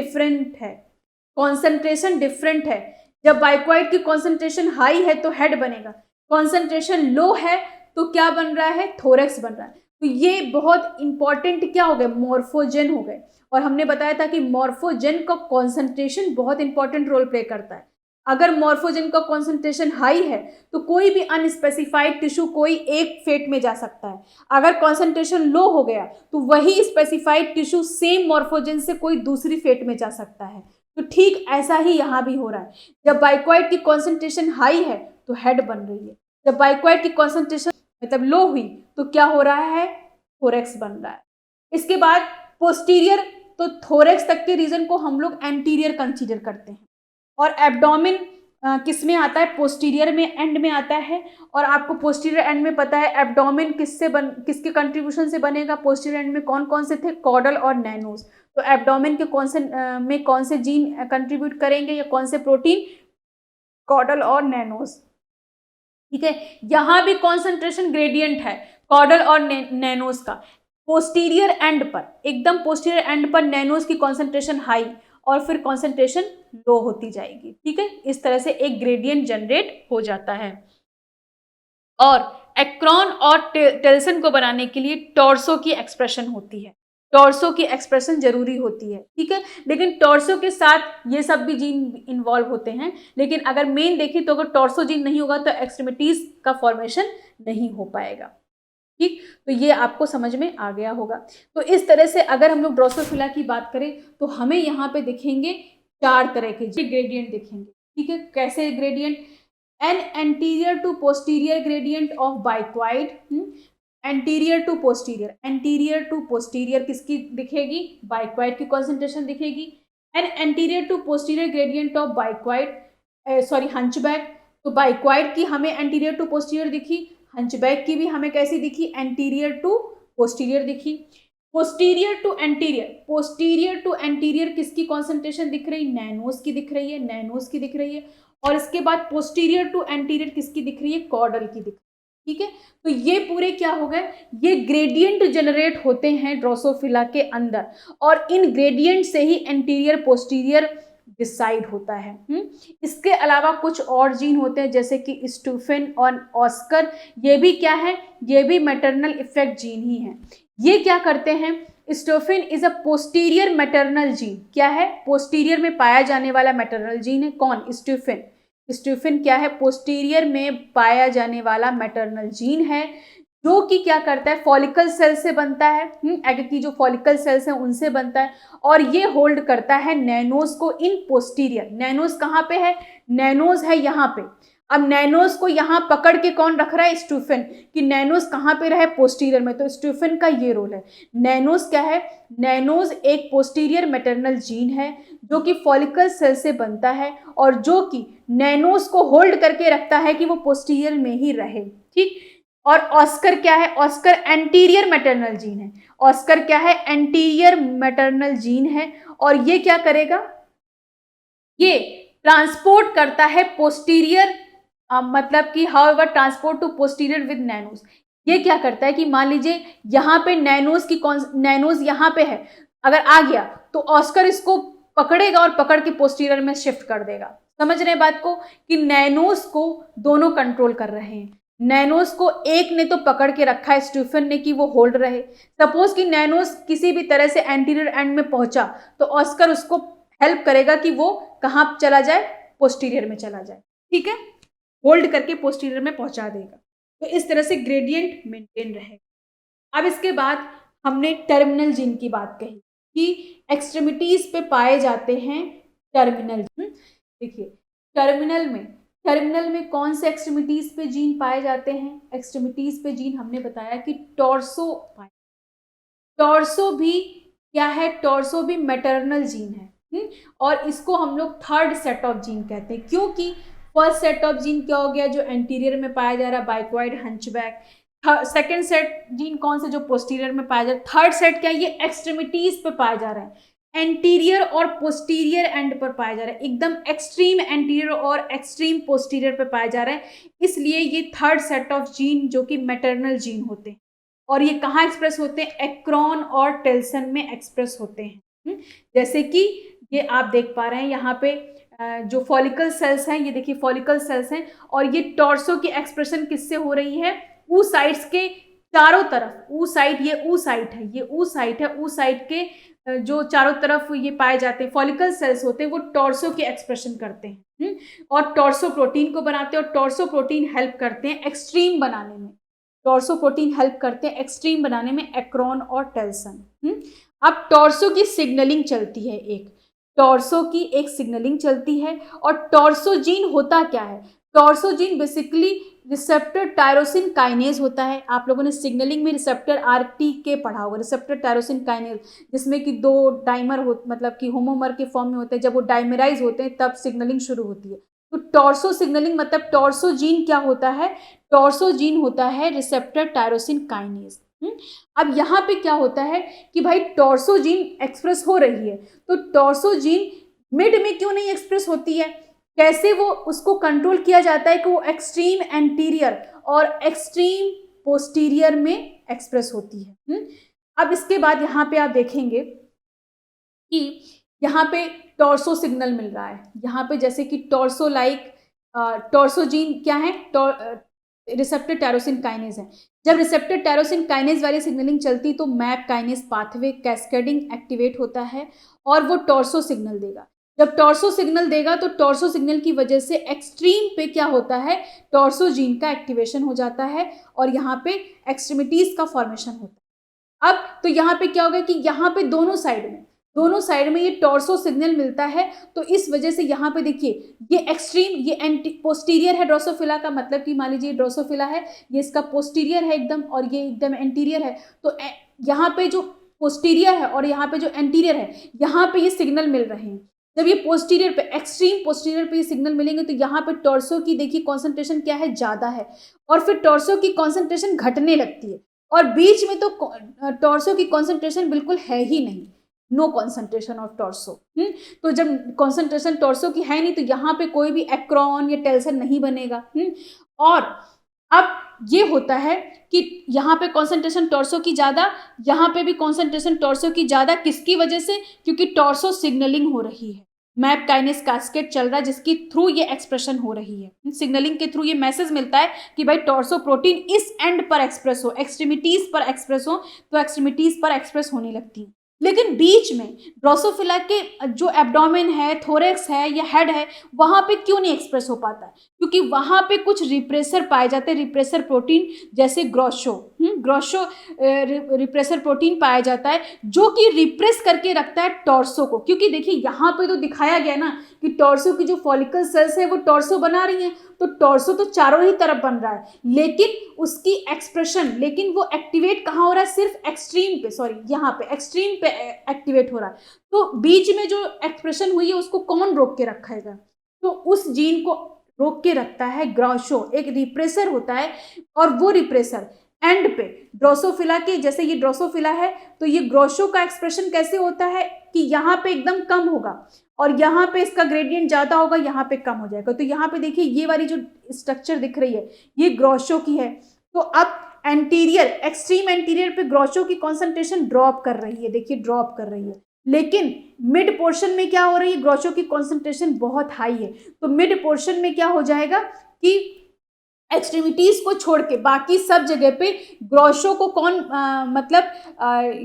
डिफरेंट है। जब बाइक्वाइड की कॉन्सेंट्रेशन हाई है तो हेड बनेगा, कॉन्सेंट्रेशन लो है तो क्या बन रहा है, थोरैक्स बन रहा है। तो ये बहुत इंपॉर्टेंट क्या हो गए, मॉर्फोजेन हो गए। और हमने बताया था कि मॉर्फोजेन का कॉन्सेंट्रेशन बहुत इंपॉर्टेंट रोल प्ले करता है। अगर मॉर्फोजेन का कॉन्सेंट्रेशन हाई है तो कोई भी अनस्पेसिफाइड टिश्यू कोई एक फेट में जा सकता है। अगर कॉन्सेंट्रेशन लो हो गया तो वही स्पेसिफाइड टिश्यू सेम मॉर्फोजेन से कोई दूसरी फेट में जा सकता है। तो ठीक ऐसा ही यहाँ भी हो रहा है, जब बाइक्वाइड की कॉन्सेंट्रेशन हाई है तो हेड बन रही है, जब बाइक्वाइड की कॉन्सेंट्रेशन मतलब लो हुई तो क्या हो रहा है, थोरैक्स बन रहा है। इसके बाद पोस्टीरियर, तो थोरैक्स तक के रीजन को हम लोग एंटीरियर कंसीडर करते हैं, और एब्डोमेन किस में आता है, पोस्टीरियर में एंड में आता है। और आपको पोस्टीरियर एंड में पता है एब्डोमेन किसके कंट्रीब्यूशन से बनेगा, पोस्टीरियर एंड में कौन कौन से थे, कॉडल और नैनोज। तो एब्डोमेन के कौन से जीन कंट्रीब्यूट करेंगे या कौन से प्रोटीन, कॉडल और नैनोज। ठीक है, यहाँ भी कॉन्सेंट्रेशन ग्रेडियंट है कॉडल और नैनोज का, पोस्टीरियर एंड पर, एकदम पोस्टीरियर एंड पर नैनोज की कॉन्सेंट्रेशन हाई और फिर कॉन्सेंट्रेशन लो होती जाएगी। ठीक है, इस तरह से एक ग्रेडियंट जनरेट हो जाता है। और एक्रोन और टेल्सन को बनाने के लिए टॉर्सो की एक्सप्रेशन होती है, टॉर्सो की एक्सप्रेशन जरूरी होती है। ठीक है, लेकिन टॉर्सो के साथ ये सब भी जीन इन्वॉल्व होते हैं, लेकिन अगर मेन देखें तो अगर टॉर्सो जीन नहीं होगा तो एक्सट्रीमिटीज का फॉर्मेशन नहीं हो पाएगा। ठीक, तो ये आपको समझ में आ गया होगा। तो इस तरह से अगर हम लोग ड्रोसोफिला की बात करें तो हमें यहाँ पे दिखेंगे 4 तरह के ग्रेडियंट दिखेंगे। ठीक है, कैसे gradient, an anterior to posterior gradient of bicoid, anterior to posterior किसकी दिखेगी, बाइक्वाइड की कॉन्सेंट्रेशन दिखेगी। An anterior to posterior gradient of hunchback, तो बाइक्वाइड की हमें एंटीरियर टू पोस्टीरियर दिखी, हंचबैक की भी हमें कैसी दिखी, एंटीरियर टू पोस्टीरियर दिखी। पोस्टीरियर टू एंटीरियर किसकी कॉन्सेंट्रेशन दिख रही, नैनोज की दिख रही है, और इसके बाद पोस्टीरियर टू एंटीरियर किसकी दिख रही है, कॉडल की दिख रही है। ठीक है, तो ये पूरे क्या हो गए, ये ग्रेडियंट जनरेट होते हैं ड्रोसोफिला के अंदर, और इन ग्रेडियंट से ही एंटीरियर पोस्टीरियर डिसाइड होता है। इसके अलावा कुछ और जीन होते हैं जैसे कि स्टूफेन और ऑस्कर, ये भी क्या है, ये भी मैटरनल इफेक्ट जीन ही है। ये क्या करते हैं, staufen is a posterior maternal gene, क्या है, पोस्टीरियर में पाया जाने वाला मैटरनल जीन है, कौन, स्टोफिन। स्ट्रोफिन क्या है, पोस्टीरियर में पाया जाने वाला मैटरनल जीन है, जो कि क्या करता है, फॉलिकल सेल से बनता है, एग की जो फॉलिकल सेल्स हैं उनसे बनता है, और ये होल्ड करता है नैनोज को इन पोस्टीरियर। नैनोज कहाँ पे है, नैनोज है यहाँ पे। अब नैनोज को यहाँ पकड़ के कौन रख रहा है, स्ट्रोफिन, कि नैनोज कहाँ पे रहे, पोस्टीरियर में, तो स्ट्रोफिन का ये रोल है। नैनोज क्या है, नैनोज एक पोस्टीरियर मैटरनल जीन है जो कि फॉलिकल सेल से बनता है और जो कि नैनोज को होल्ड करके रखता है कि वो पोस्टीरियर में ही रहे, ठीक। और ऑस्कर क्या है, ऑस्कर एंटीरियर मैटरनल जीन है। ऑस्कर क्या है, एंटीरियर मैटरनल जीन है, और ये क्या करेगा, ये ट्रांसपोर्ट करता है पोस्टीरियर, मतलब कि however transport to posterior with nanos. ये क्या करता है कि मान लीजिए यहाँ पे नैनोज की नैनोज यहाँ पे है, अगर आ गया तो ऑस्कर इसको पकड़ेगा और पकड़ के पोस्टीरियर में शिफ्ट कर देगा। समझ रहे हैं बात को, कि नैनोज को दोनों कंट्रोल कर रहे हैं। नैनोज को एक ने तो पकड़ के रखा है स्ट्रोफिन ने कि वो होल्ड रहे। सपोज कि नैनोज किसी भी तरह से एंटीरियर एंड में पहुंचा तो ऑस्कर उसको हेल्प करेगा कि वो कहाँ चला जाए, पोस्टीरियर में चला जाए, ठीक है, होल्ड करके पोस्टीरियर में पहुंचा देगा। तो इस तरह से ग्रेडियंट मेंटेन रहेगा। अब इसके बाद हमने टर्मिनल जीन की बात कही कि एक्सट्रीमिटीज पे पाए जाते हैं टर्मिनल। देखिए टर्मिनल में कौन से एक्सट्रीमिटीज पे जीन पाए जाते हैं, एक्सट्रीमिटीज पे जीन हमने बताया कि टॉर्सो पाए। टॉर्सो भी क्या है, टॉर्सो भी मैटरनल जीन है, और इसको हम लोग थर्ड सेट ऑफ जीन कहते हैं, क्योंकि फर्स्ट सेट ऑफ जीन क्या हो गया, जो एंटीरियर में पाया जा रहा है, बाइक्वाइड हंचबैक। सेकेंड सेट जीन कौन से, जो पोस्टीरियर में पाया जा रहा है। थर्ड सेट क्या, ये एक्सट्रीमिटीज पे पाया जा रहा है, एंटीरियर और पोस्टीरियर एंड पर पाया जा रहा है, एकदम एक्सट्रीम एंटीरियर और एक्सट्रीम पोस्टीरियर पर पाया जा रहा है। इसलिए ये थर्ड सेट ऑफ जीन जो कि मैटरनल जीन होते हैं, और ये कहाँ एक्सप्रेस होते हैं, एक्रोन और टेल्सन में एक्सप्रेस होते हैं। जैसे कि ये आप देख पा रहे हैं यहाँ पे जो फॉलिकल सेल्स हैं, ये देखिए फॉलिकल सेल्स हैं, और ये टॉर्सो की एक्सप्रेशन किससे हो रही है, ऊ साइड्स के चारों तरफ। ऊ साइड, ये ऊ साइड है, ये ऊ साइड है, ऊ साइड के जो चारों तरफ ये पाए जाते हैं फॉलिकल सेल्स होते हैं, वो टॉर्सो की एक्सप्रेशन करते हैं और टॉर्सो प्रोटीन को बनाते हैं, और टॉर्सो प्रोटीन हेल्प करते हैं एक्सट्रीम बनाने में। टॉर्सो प्रोटीन हेल्प करते हैं एक्सट्रीम बनाने में, एक्रोन और टेल्सन। अब टॉर्सो की सिग्नलिंग चलती है, एक टॉर्सो की एक सिग्नलिंग चलती है। और टॉर्सो जीन होता क्या है, torso gene basically receptor tyrosine kinase होता है। आप लोगों ने सिग्नलिंग में रिसेप्टर RTK पढ़ा होगा, रिसेप्टर टायरोसिन काइनेज, जिसमें कि दो डाइमर हो, मतलब कि होमोमर के फॉर्म में होते हैं। जब वो डाइमराइज होते हैं तब सिग्नलिंग शुरू होती है। तो टॉर्सो सिग्नलिंग मतलब टॉर्सो जीन क्या होता है, टॉर्सो जीन होता है रिसेप्टर टायरोसिन काइनेज। अब यहाँ पे क्या होता है कि भाई टॉर्सो जीन एक्सप्रेस हो रही है, तो टॉर्सो जीन मिड में क्यों नहीं एक्सप्रेस होती है, कैसे वो उसको कंट्रोल किया जाता है कि वो एक्सट्रीम एंटीरियर और एक्सट्रीम पोस्टीरियर में एक्सप्रेस होती है। अब इसके बाद यहाँ पे आप देखेंगे कि यहाँ पे टॉर्सो सिग्नल मिल रहा है, यहाँ पे जैसे कि टॉर्सो लाइक टॉर्सो जीन क्या है, रिसेप्टर टायरोसिन काइनेज है। जब रिसेप्टर टायरोसिन काइनेज वाली सिग्नलिंग चलती तो map kinase pathway cascading activate होता है और वो टॉर्सो सिग्नल देगा। जब टॉर्सो सिग्नल देगा तो टॉर्सो सिग्नल की वजह से एक्सट्रीम पे क्या होता है, टॉर्सो जीन का एक्टिवेशन हो जाता है और यहाँ पे एक्सट्रीमिटीज का फॉर्मेशन होता है। अब तो यहाँ पे क्या होगा कि यहाँ पे दोनों साइड में ये टॉर्सो सिग्नल मिलता है, तो इस वजह से यहाँ पे देखिए ये एक्सट्रीम, ये एंटी पोस्टीरियर है ड्रोसोफिला का, मतलब कि मान लीजिए ड्रोसोफिला है, ये इसका पोस्टीरियर है एकदम और ये एकदम एंटीरियर है। तो यहाँ पे जो पोस्टीरियर है और यहाँ पे जो एंटीरियर है, यहाँ पे ये सिग्नल मिल रहे हैं। जब ये पोस्टीरियर पे, एक्सट्रीम पोस्टीरियर पे ये सिग्नल मिलेंगे तो यहाँ पे टॉर्सो की देखिए कॉन्सेंट्रेशन क्या है, ज़्यादा है, और फिर टॉर्सो की कॉन्सेंट्रेशन घटने लगती है, और बीच में तो टॉर्सो की कॉन्सेंट्रेशन बिल्कुल है ही नहीं, नो कॉन्सेंट्रेशन ऑफ टॉर्सो। तो जब कॉन्सेंट्रेशन टॉर्सो की है नहीं तो यहाँ पे कोई भी एक्रोन या टेल्सन नहीं बनेगा। और अब ये होता है कि यहाँ पे कॉन्सेंट्रेशन टॉर्सो की ज़्यादा, यहाँ पे भी कॉन्सेंट्रेशन टॉर्सो की ज़्यादा, किसकी वजह से, क्योंकि टॉर्सो सिग्नलिंग हो रही है, मैप काइनेज कैस्केड चल रहा है जिसकी थ्रू ये एक्सप्रेशन हो रही है। सिग्नलिंग के थ्रू ये मैसेज मिलता है कि भाई टॉर्सो प्रोटीन इस एंड पर एक्सप्रेस हो, एक्सट्रीमिटीज पर एक्सप्रेस हो, तो एक्सट्रीमिटीज पर एक्सप्रेस होने लगती है। लेकिन बीच में ड्रोसोफिला के जो एब्डोमेन है, थोरेक्स है या हेड है, वहाँ पे क्यों नहीं एक्सप्रेस हो पाता है? क्योंकि वहाँ पे कुछ रिप्रेसर पाए जाते हैं, रिप्रेसर प्रोटीन, जैसे ग्रोशो ग्रोशो रिप्रेसर प्रोटीन पाया जाता है जो कि रिप्रेस करके रखता है टॉर्सो को। क्योंकि देखिए यहाँ पे तो दिखाया गया ना कि टॉर्सो की जो फॉलिकल सेल्स है वो टॉर्सो बना रही हैं, तो टॉर्सो तो चारों ही तरफ बन रहा है, लेकिन उसकी एक्सप्रेशन, लेकिन वो एक्टिवेट कहाँ हो रहा है? सिर्फ एक्सट्रीम पे, सॉरी यहाँ पे एक्सट्रीम पे एक्टिवेट हो रहा है। तो बीच में जो एक्सप्रेशन हुई है उसको कौन रोक के रखेगा? तो उस जीन को रोक के रखता है ग्रोशो, एक रिप्रेसर होता है। और वो रिप्रेसर एंड पे ड्रोसोफिला के, जैसे ये ड्रोसोफिला है तो ये ग्रोशो का एक्सप्रेशन कैसे होता है कि यहाँ पे एकदम कम होगा और यहाँ पे इसका ग्रेडियंट ज्यादा होगा, यहाँ पे कम हो जाएगा। तो यहाँ पे देखिए ये वाली जो स्ट्रक्चर दिख रही है ये ग्रोशो की है। तो अब एंटीरियर, एक्सट्रीम एंटीरियर पे ग्रोशो की कॉन्सेंट्रेशन ड्रॉप कर रही है, देखिए ड्रॉप कर रही है, लेकिन मिड पोर्शन में क्या हो रही है? ग्रोशो की कॉन्सेंट्रेशन बहुत हाई है। तो मिड पोर्शन में क्या हो जाएगा कि एक्सट्रीमिटीज को छोड़ के बाकी सब जगह पे ग्रोशो को कौन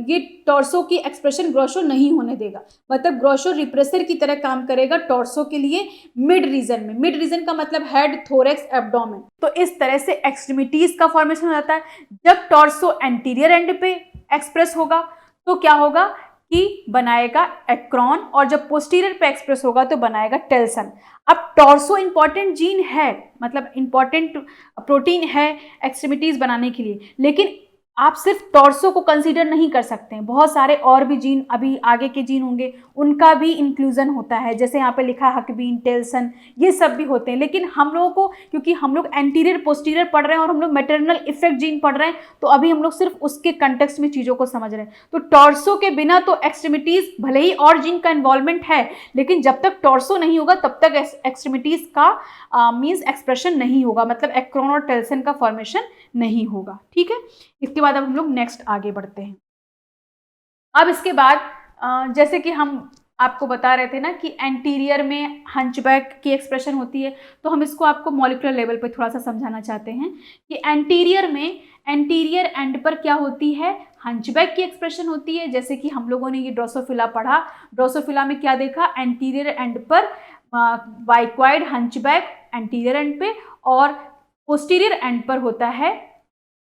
ये टॉर्सो की एक्सप्रेशन ग्रोशो नहीं होने देगा। मतलब ग्रोशो रिप्रेसर की तरह काम करेगा टॉर्सो के लिए मिड रीजन में। मिड रीजन का मतलब हेड, थोरेक्स, एब्डोमेन। तो इस तरह से एक्सट्रीमिटीज का फॉर्मेशन हो जाता है। जब टॉर्सो एंटीरियर एंड पे एक्सप्रेस होगा तो क्या होगा कि बनाएगा एक्रोन, और जब पोस्टीरियर पे एक्सप्रेस होगा तो बनाएगा टेल्सन। अब टॉर्सो इंपॉर्टेंट जीन है, मतलब इंपॉर्टेंट प्रोटीन है एक्सट्रीमिटीज बनाने के लिए, लेकिन आप सिर्फ टॉर्सो को कंसीडर नहीं कर सकते हैं। बहुत सारे और भी जीन, अभी आगे के जीन होंगे, उनका भी इंक्लूजन होता है। जैसे यहाँ पे लिखा है हकबीन, टेल्सन, ये सब भी होते हैं। लेकिन हम लोगों को, क्योंकि हम लोग एंटीरियर पोस्टीरियर पढ़ रहे हैं और हम लोग मैटरनल इफेक्ट जीन पढ़ रहे हैं, तो अभी हम लोग सिर्फ उसके कंटेक्स्ट में चीज़ों को समझ रहे हैं। तो टॉर्सो के बिना तो एक्सट्रीमिटीज, भले ही और जीन का इन्वॉल्वमेंट है, लेकिन जब तक टॉर्सो नहीं होगा तब तक एक्सट्रीमिटीज का मीन्स एक्सप्रेशन नहीं होगा, मतलब एक्रोन और टेल्सन का फॉर्मेशन नहीं होगा। ठीक है, इसके बाद अब हम लोग नेक्स्ट आगे बढ़ते हैं। अब इसके बाद जैसे कि हम आपको बता रहे थे ना कि एंटीरियर में हंचबैक की एक्सप्रेशन होती है, तो हम इसको आपको मॉलिक्यूलर लेवल पे थोड़ा सा समझाना चाहते हैं कि एंटीरियर में, एंटीरियर एंड पर क्या होती है? हंचबैक की एक्सप्रेशन होती है। जैसे कि हम लोगों ने ये ड्रोसोफिला पढ़ा, ड्रोसोफिला में क्या देखा? एंटीरियर एंड पर बाइक्वाइड हंचबैक एंटीरियर एंड पे, और पोस्टीरियर एंड पर होता है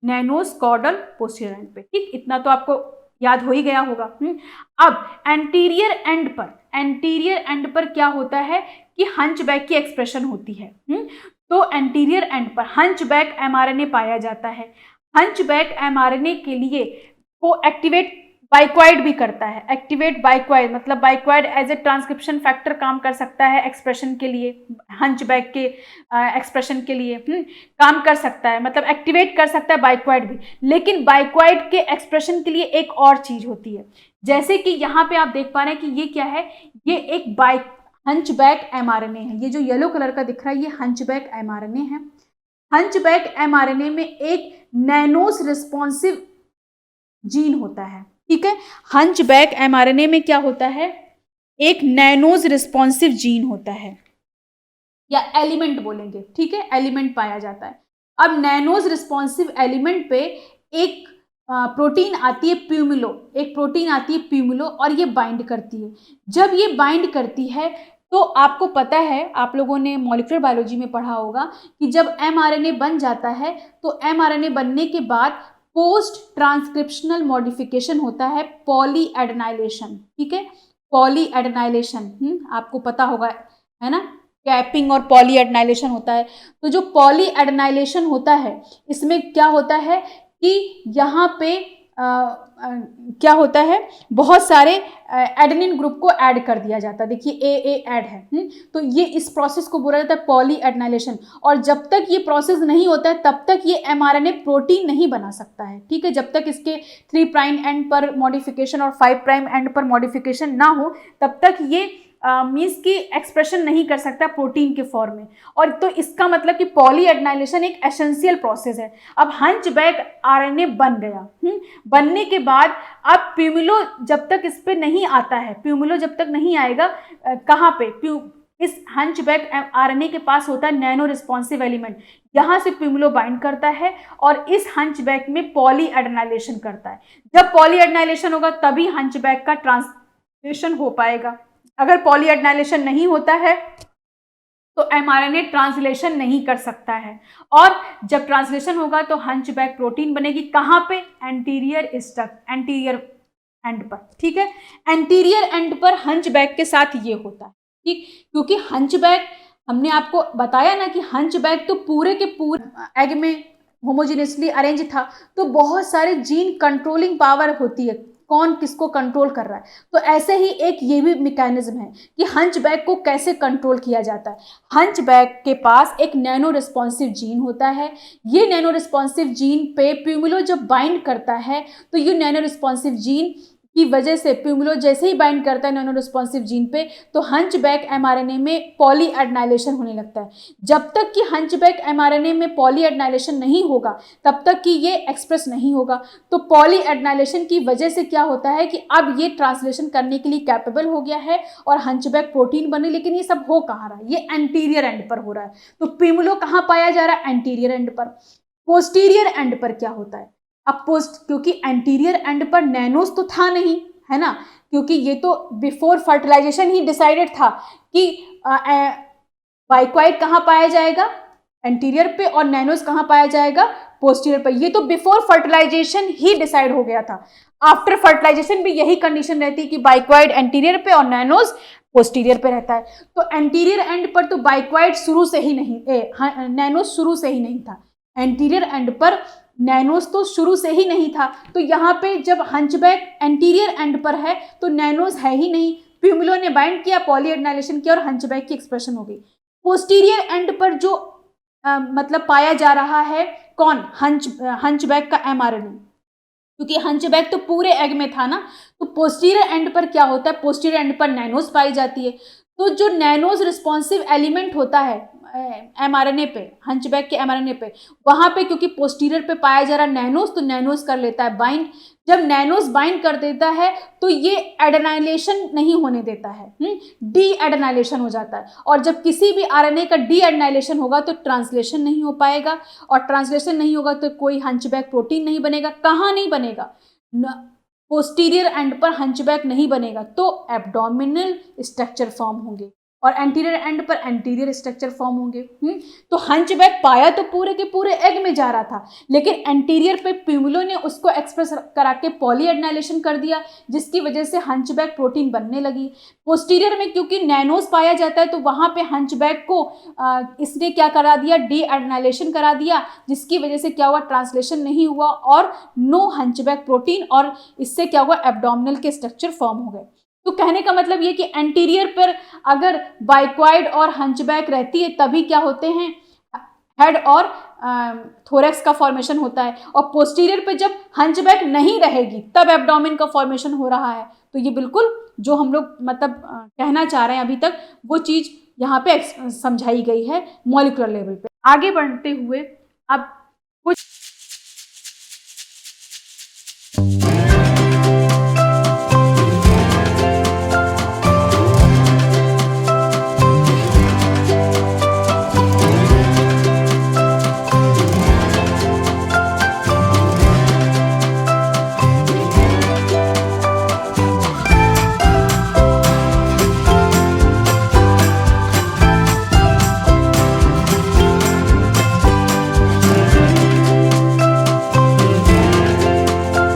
नैनोस्कॉर्डल पोस्टीरियर एंड पे। ठीक, इतना तो आपको याद हो ही गया होगा। अब एंटीरियर एंड पर, एंटीरियर एंड पर क्या होता है कि हंचबैक की एक्सप्रेशन होती है। तो एंटीरियर एंड पर हंचबैक एमआरएनए पाया जाता है। हंचबैक एमआरएनए के लिए को एक्टिवेट बाइक्वाइड भी करता है। एक्टिवेट बाइक्वाइड मतलब बाइक्वाइड एज ए ट्रांसक्रिप्शन फैक्टर काम कर सकता है एक्सप्रेशन के लिए, हंचबैक के एक्सप्रेशन के लिए काम कर सकता है, मतलब एक्टिवेट कर सकता है बाइक्वाइड भी। लेकिन बाइक्वाइड के एक्सप्रेशन के लिए एक और चीज होती है, जैसे कि यहाँ पे आप देख पा रहे हैं कि ये क्या है? ये एक हंचबैक एमआरएनए है। ये जो येलो कलर का दिख रहा है ये हंचबैक एमआरएनए है। हंचबैक एमआरएनए में एक नैनोस रिस्पॉन्सिव जीन होता है। ठीक है, हंचबैक एमआरएनए में क्या होता है? एक नैनोज रिस्पॉन्सिव जीन होता है, या एलिमेंट बोलेंगे। ठीक है, एलिमेंट पाया जाता है। अब नैनोज रिस्पॉन्सिव एलिमेंट पे एक प्रोटीन आती है प्यूमिलो, एक प्रोटीन आती है प्यूमिलो, और ये बाइंड करती है। जब ये बाइंड करती है तो आपको पता है, आप लोगों ने मॉलिक्यूलर बायोलॉजी में पढ़ा होगा कि जब एमआरएनए बन जाता है तो एमआरएनए बनने के बाद पोस्ट ट्रांसक्रिप्शनल मॉडिफिकेशन होता है, पॉलीएडेनाइलेशन। ठीक है, पॉलीएडेनाइलेशन आपको पता होगा, है ना? कैपिंग और पॉलीएडेनाइलेशन होता है। तो जो पॉलीएडेनाइलेशन होता है इसमें क्या होता है कि यहाँ पे क्या होता है? बहुत सारे एडेनिन ग्रुप को ऐड कर दिया जाता है। देखिए ए ऐड है। तो ये इस प्रोसेस को बोला जाता है पॉलीएडेनाइलेशन, और जब तक ये प्रोसेस नहीं होता है तब तक ये एमआरएनए प्रोटीन नहीं बना सकता है। ठीक है, जब तक इसके 3' एंड पर मॉडिफिकेशन और 5' एंड पर मॉडिफिकेशन ना हो तब तक ये मीन्स की एक्सप्रेशन नहीं कर सकता प्रोटीन के फॉर्म में। और तो इसका मतलब कि पॉलीएडेनाइलेशन एक एसेंशियल प्रोसेस है। अब हंचबैक आरएनए बन गया, बनने के बाद अब प्यूमिलो जब तक इस पे नहीं आता है, प्यूमिलो जब तक नहीं आएगा, कहाँ पे? इस हंचबैक आरएनए के पास होता है नैनो रिस्पॉन्सिव एलिमेंट, यहाँ से प्यूमुलो बाइंड करता है और इस हंचबैक में पॉलीएडेनाइलेशन करता है। जब पॉलीएडेनाइलेशन होगा तभी हंचबैक का ट्रांसलेशन हो पाएगा। अगर पॉलीएडेनाइलेशन नहीं होता है तो एमआरएनए ट्रांसलेशन नहीं कर सकता है, और जब ट्रांसलेशन होगा तो हंचबैक प्रोटीन बनेगी। कहाँ पे? एंटीरियर एंड पर, ठीक है। एंटीरियर एंड पर हंचबैक के साथ ये होता है, ठीक, क्योंकि हंचबैक हमने आपको बताया ना कि हंचबैक तो पूरे के पूरे एग में होमोजीनियसली अरेंज था, तो बहुत सारे जीन कंट्रोलिंग पावर होती है, कौन किसको कंट्रोल कर रहा है। तो ऐसे ही एक ये भी मैकेनिज्म है कि हंचबैक को कैसे कंट्रोल किया जाता है। हंचबैक के पास एक नैनो रिस्पॉन्सिव जीन होता है। ये नैनो रिस्पॉन्सिव जीन पे प्यूमुलो जब बाइंड करता है तो ये नैनो रिस्पॉन्सिव जीन की वजह से प्यूमुलो जैसे ही बाइंड करता है नैनो रिस्पॉन्सिव जीन पे, तो हंचबैक एमआरएनए में पॉलीएडेनाइलेशन होने लगता है। जब तक कि हंचबैक एमआरएनए में पॉलीएडेनाइलेशन नहीं होगा तब तक कि ये एक्सप्रेस नहीं होगा। तो पॉलीएडेनाइलेशन की वजह से क्या होता है कि अब ये ट्रांसलेशन करने के लिए कैपेबल हो गया है और हंचबैक प्रोटीन बने। लेकिन ये सब हो कहाँ रहा है? ये एंटीरियर एंड पर हो रहा है। तो प्यूमुलो कहाँ पाया जा रहा है? एंटीरियर एंड पर। पोस्टीरियर एंड पर क्या होता है? अब क्योंकि एंटीरियर एंड पर नैनोस तो था नहीं, है ना, क्योंकि ये तो बिफोर फर्टिलाइजेशन ही डिसाइडेड था कि बाइक्वाइट कहाँ पाया जाएगा? एंटीरियर पे, और नैनोस कहाँ पाया जाएगा? पोस्टीरियर पे। ये तो बिफोर फर्टिलाइजेशन ही डिसाइड हो गया था। आफ्टर फर्टिलाइजेशन भी यही कंडीशन रहती है कि बाइक्वाइट एंटीरियर पे और नैनोस पोस्टीरियर पे रहता है। तो एंटीरियर एंड पर तो बाइक्वाइट शुरू से ही नहीं, नैनोस शुरू से ही नहीं था। एंटीरियर एंड पर नैनोस तो शुरू से ही नहीं था। तो यहाँ पे जब हंचबैक एंटीरियर एंड पर है तो नैनोस है ही नहीं, प्यूमुलो ने बाइंड किया, पॉलीएडेनाइलेशन किया और हंचबैक की एक्सप्रेशन हो गई। पोस्टीरियर एंड पर जो मतलब पाया जा रहा है कौन? हंचबैक का एमआरएनए, क्योंकि हंचबैक तो पूरे एग में था ना। तो पोस्टीरियर एंड पर क्या होता है? पोस्टीरियर एंड पर नैनोस पाई जाती है। तो जो नैनोस रिस्पॉन्सिव एलिमेंट होता है एमआरएनए पे, हंचबैक के एमआरएनए पे, वहां पे क्योंकि पोस्टीरियर पे पाया जा रहा नैनोस, तो नैनोस कर लेता है बाइंड। जब नैनोस बाइंड कर देता है तो ये एडेनाइलेशन नहीं होने देता है, डी एडेनाइलेशन हो जाता है। और जब किसी भी आरएनए का डी एडेनाइलेशन होगा तो ट्रांसलेशन नहीं हो पाएगा, और ट्रांसलेशन नहीं होगा तो कोई हंचबैक प्रोटीन नहीं बनेगा। कहाँ नहीं बनेगा? पोस्टीरियर एंड पर हंचबैक नहीं बनेगा तो एब्डोमिनल स्ट्रक्चर फॉर्म होंगे, और एंटीरियर एंड पर एंटीरियर स्ट्रक्चर फॉर्म होंगे। तो हंचबैक पाया तो पूरे के पूरे एग में जा रहा था, लेकिन एंटीरियर पे प्यूमुलो ने उसको एक्सप्रेस करा के पॉलीएडेनाइलेशन कर दिया, जिसकी वजह से हंचबैक प्रोटीन बनने लगी। पोस्टीरियर में क्योंकि नैनोस पाया जाता है तो वहां पे हंचबैक को इसने क्या करा दिया? डी एडेनाइलेशन करा दिया, जिसकी वजह से क्या हुआ? ट्रांसलेशन नहीं हुआ और नो हंचबैक प्रोटीन, और इससे क्या हुआ? एब्डोमिनल के स्ट्रक्चर फॉर्म हो गए। तो कहने का मतलब ये कि एंटीरियर पर अगर बाइक्वाइड और हंचबैक रहती है तभी क्या होते हैं? हेड और थोरैक्स का फॉर्मेशन होता है, और पोस्टीरियर पे जब हंचबैक नहीं रहेगी तब एब्डोमेन का फॉर्मेशन हो रहा है। तो ये बिल्कुल जो हम लोग मतलब कहना चाह रहे हैं अभी तक, वो चीज़ यहाँ पे समझाई गई है मॉलिक्यूलर लेवल पे। आगे बढ़ते हुए अब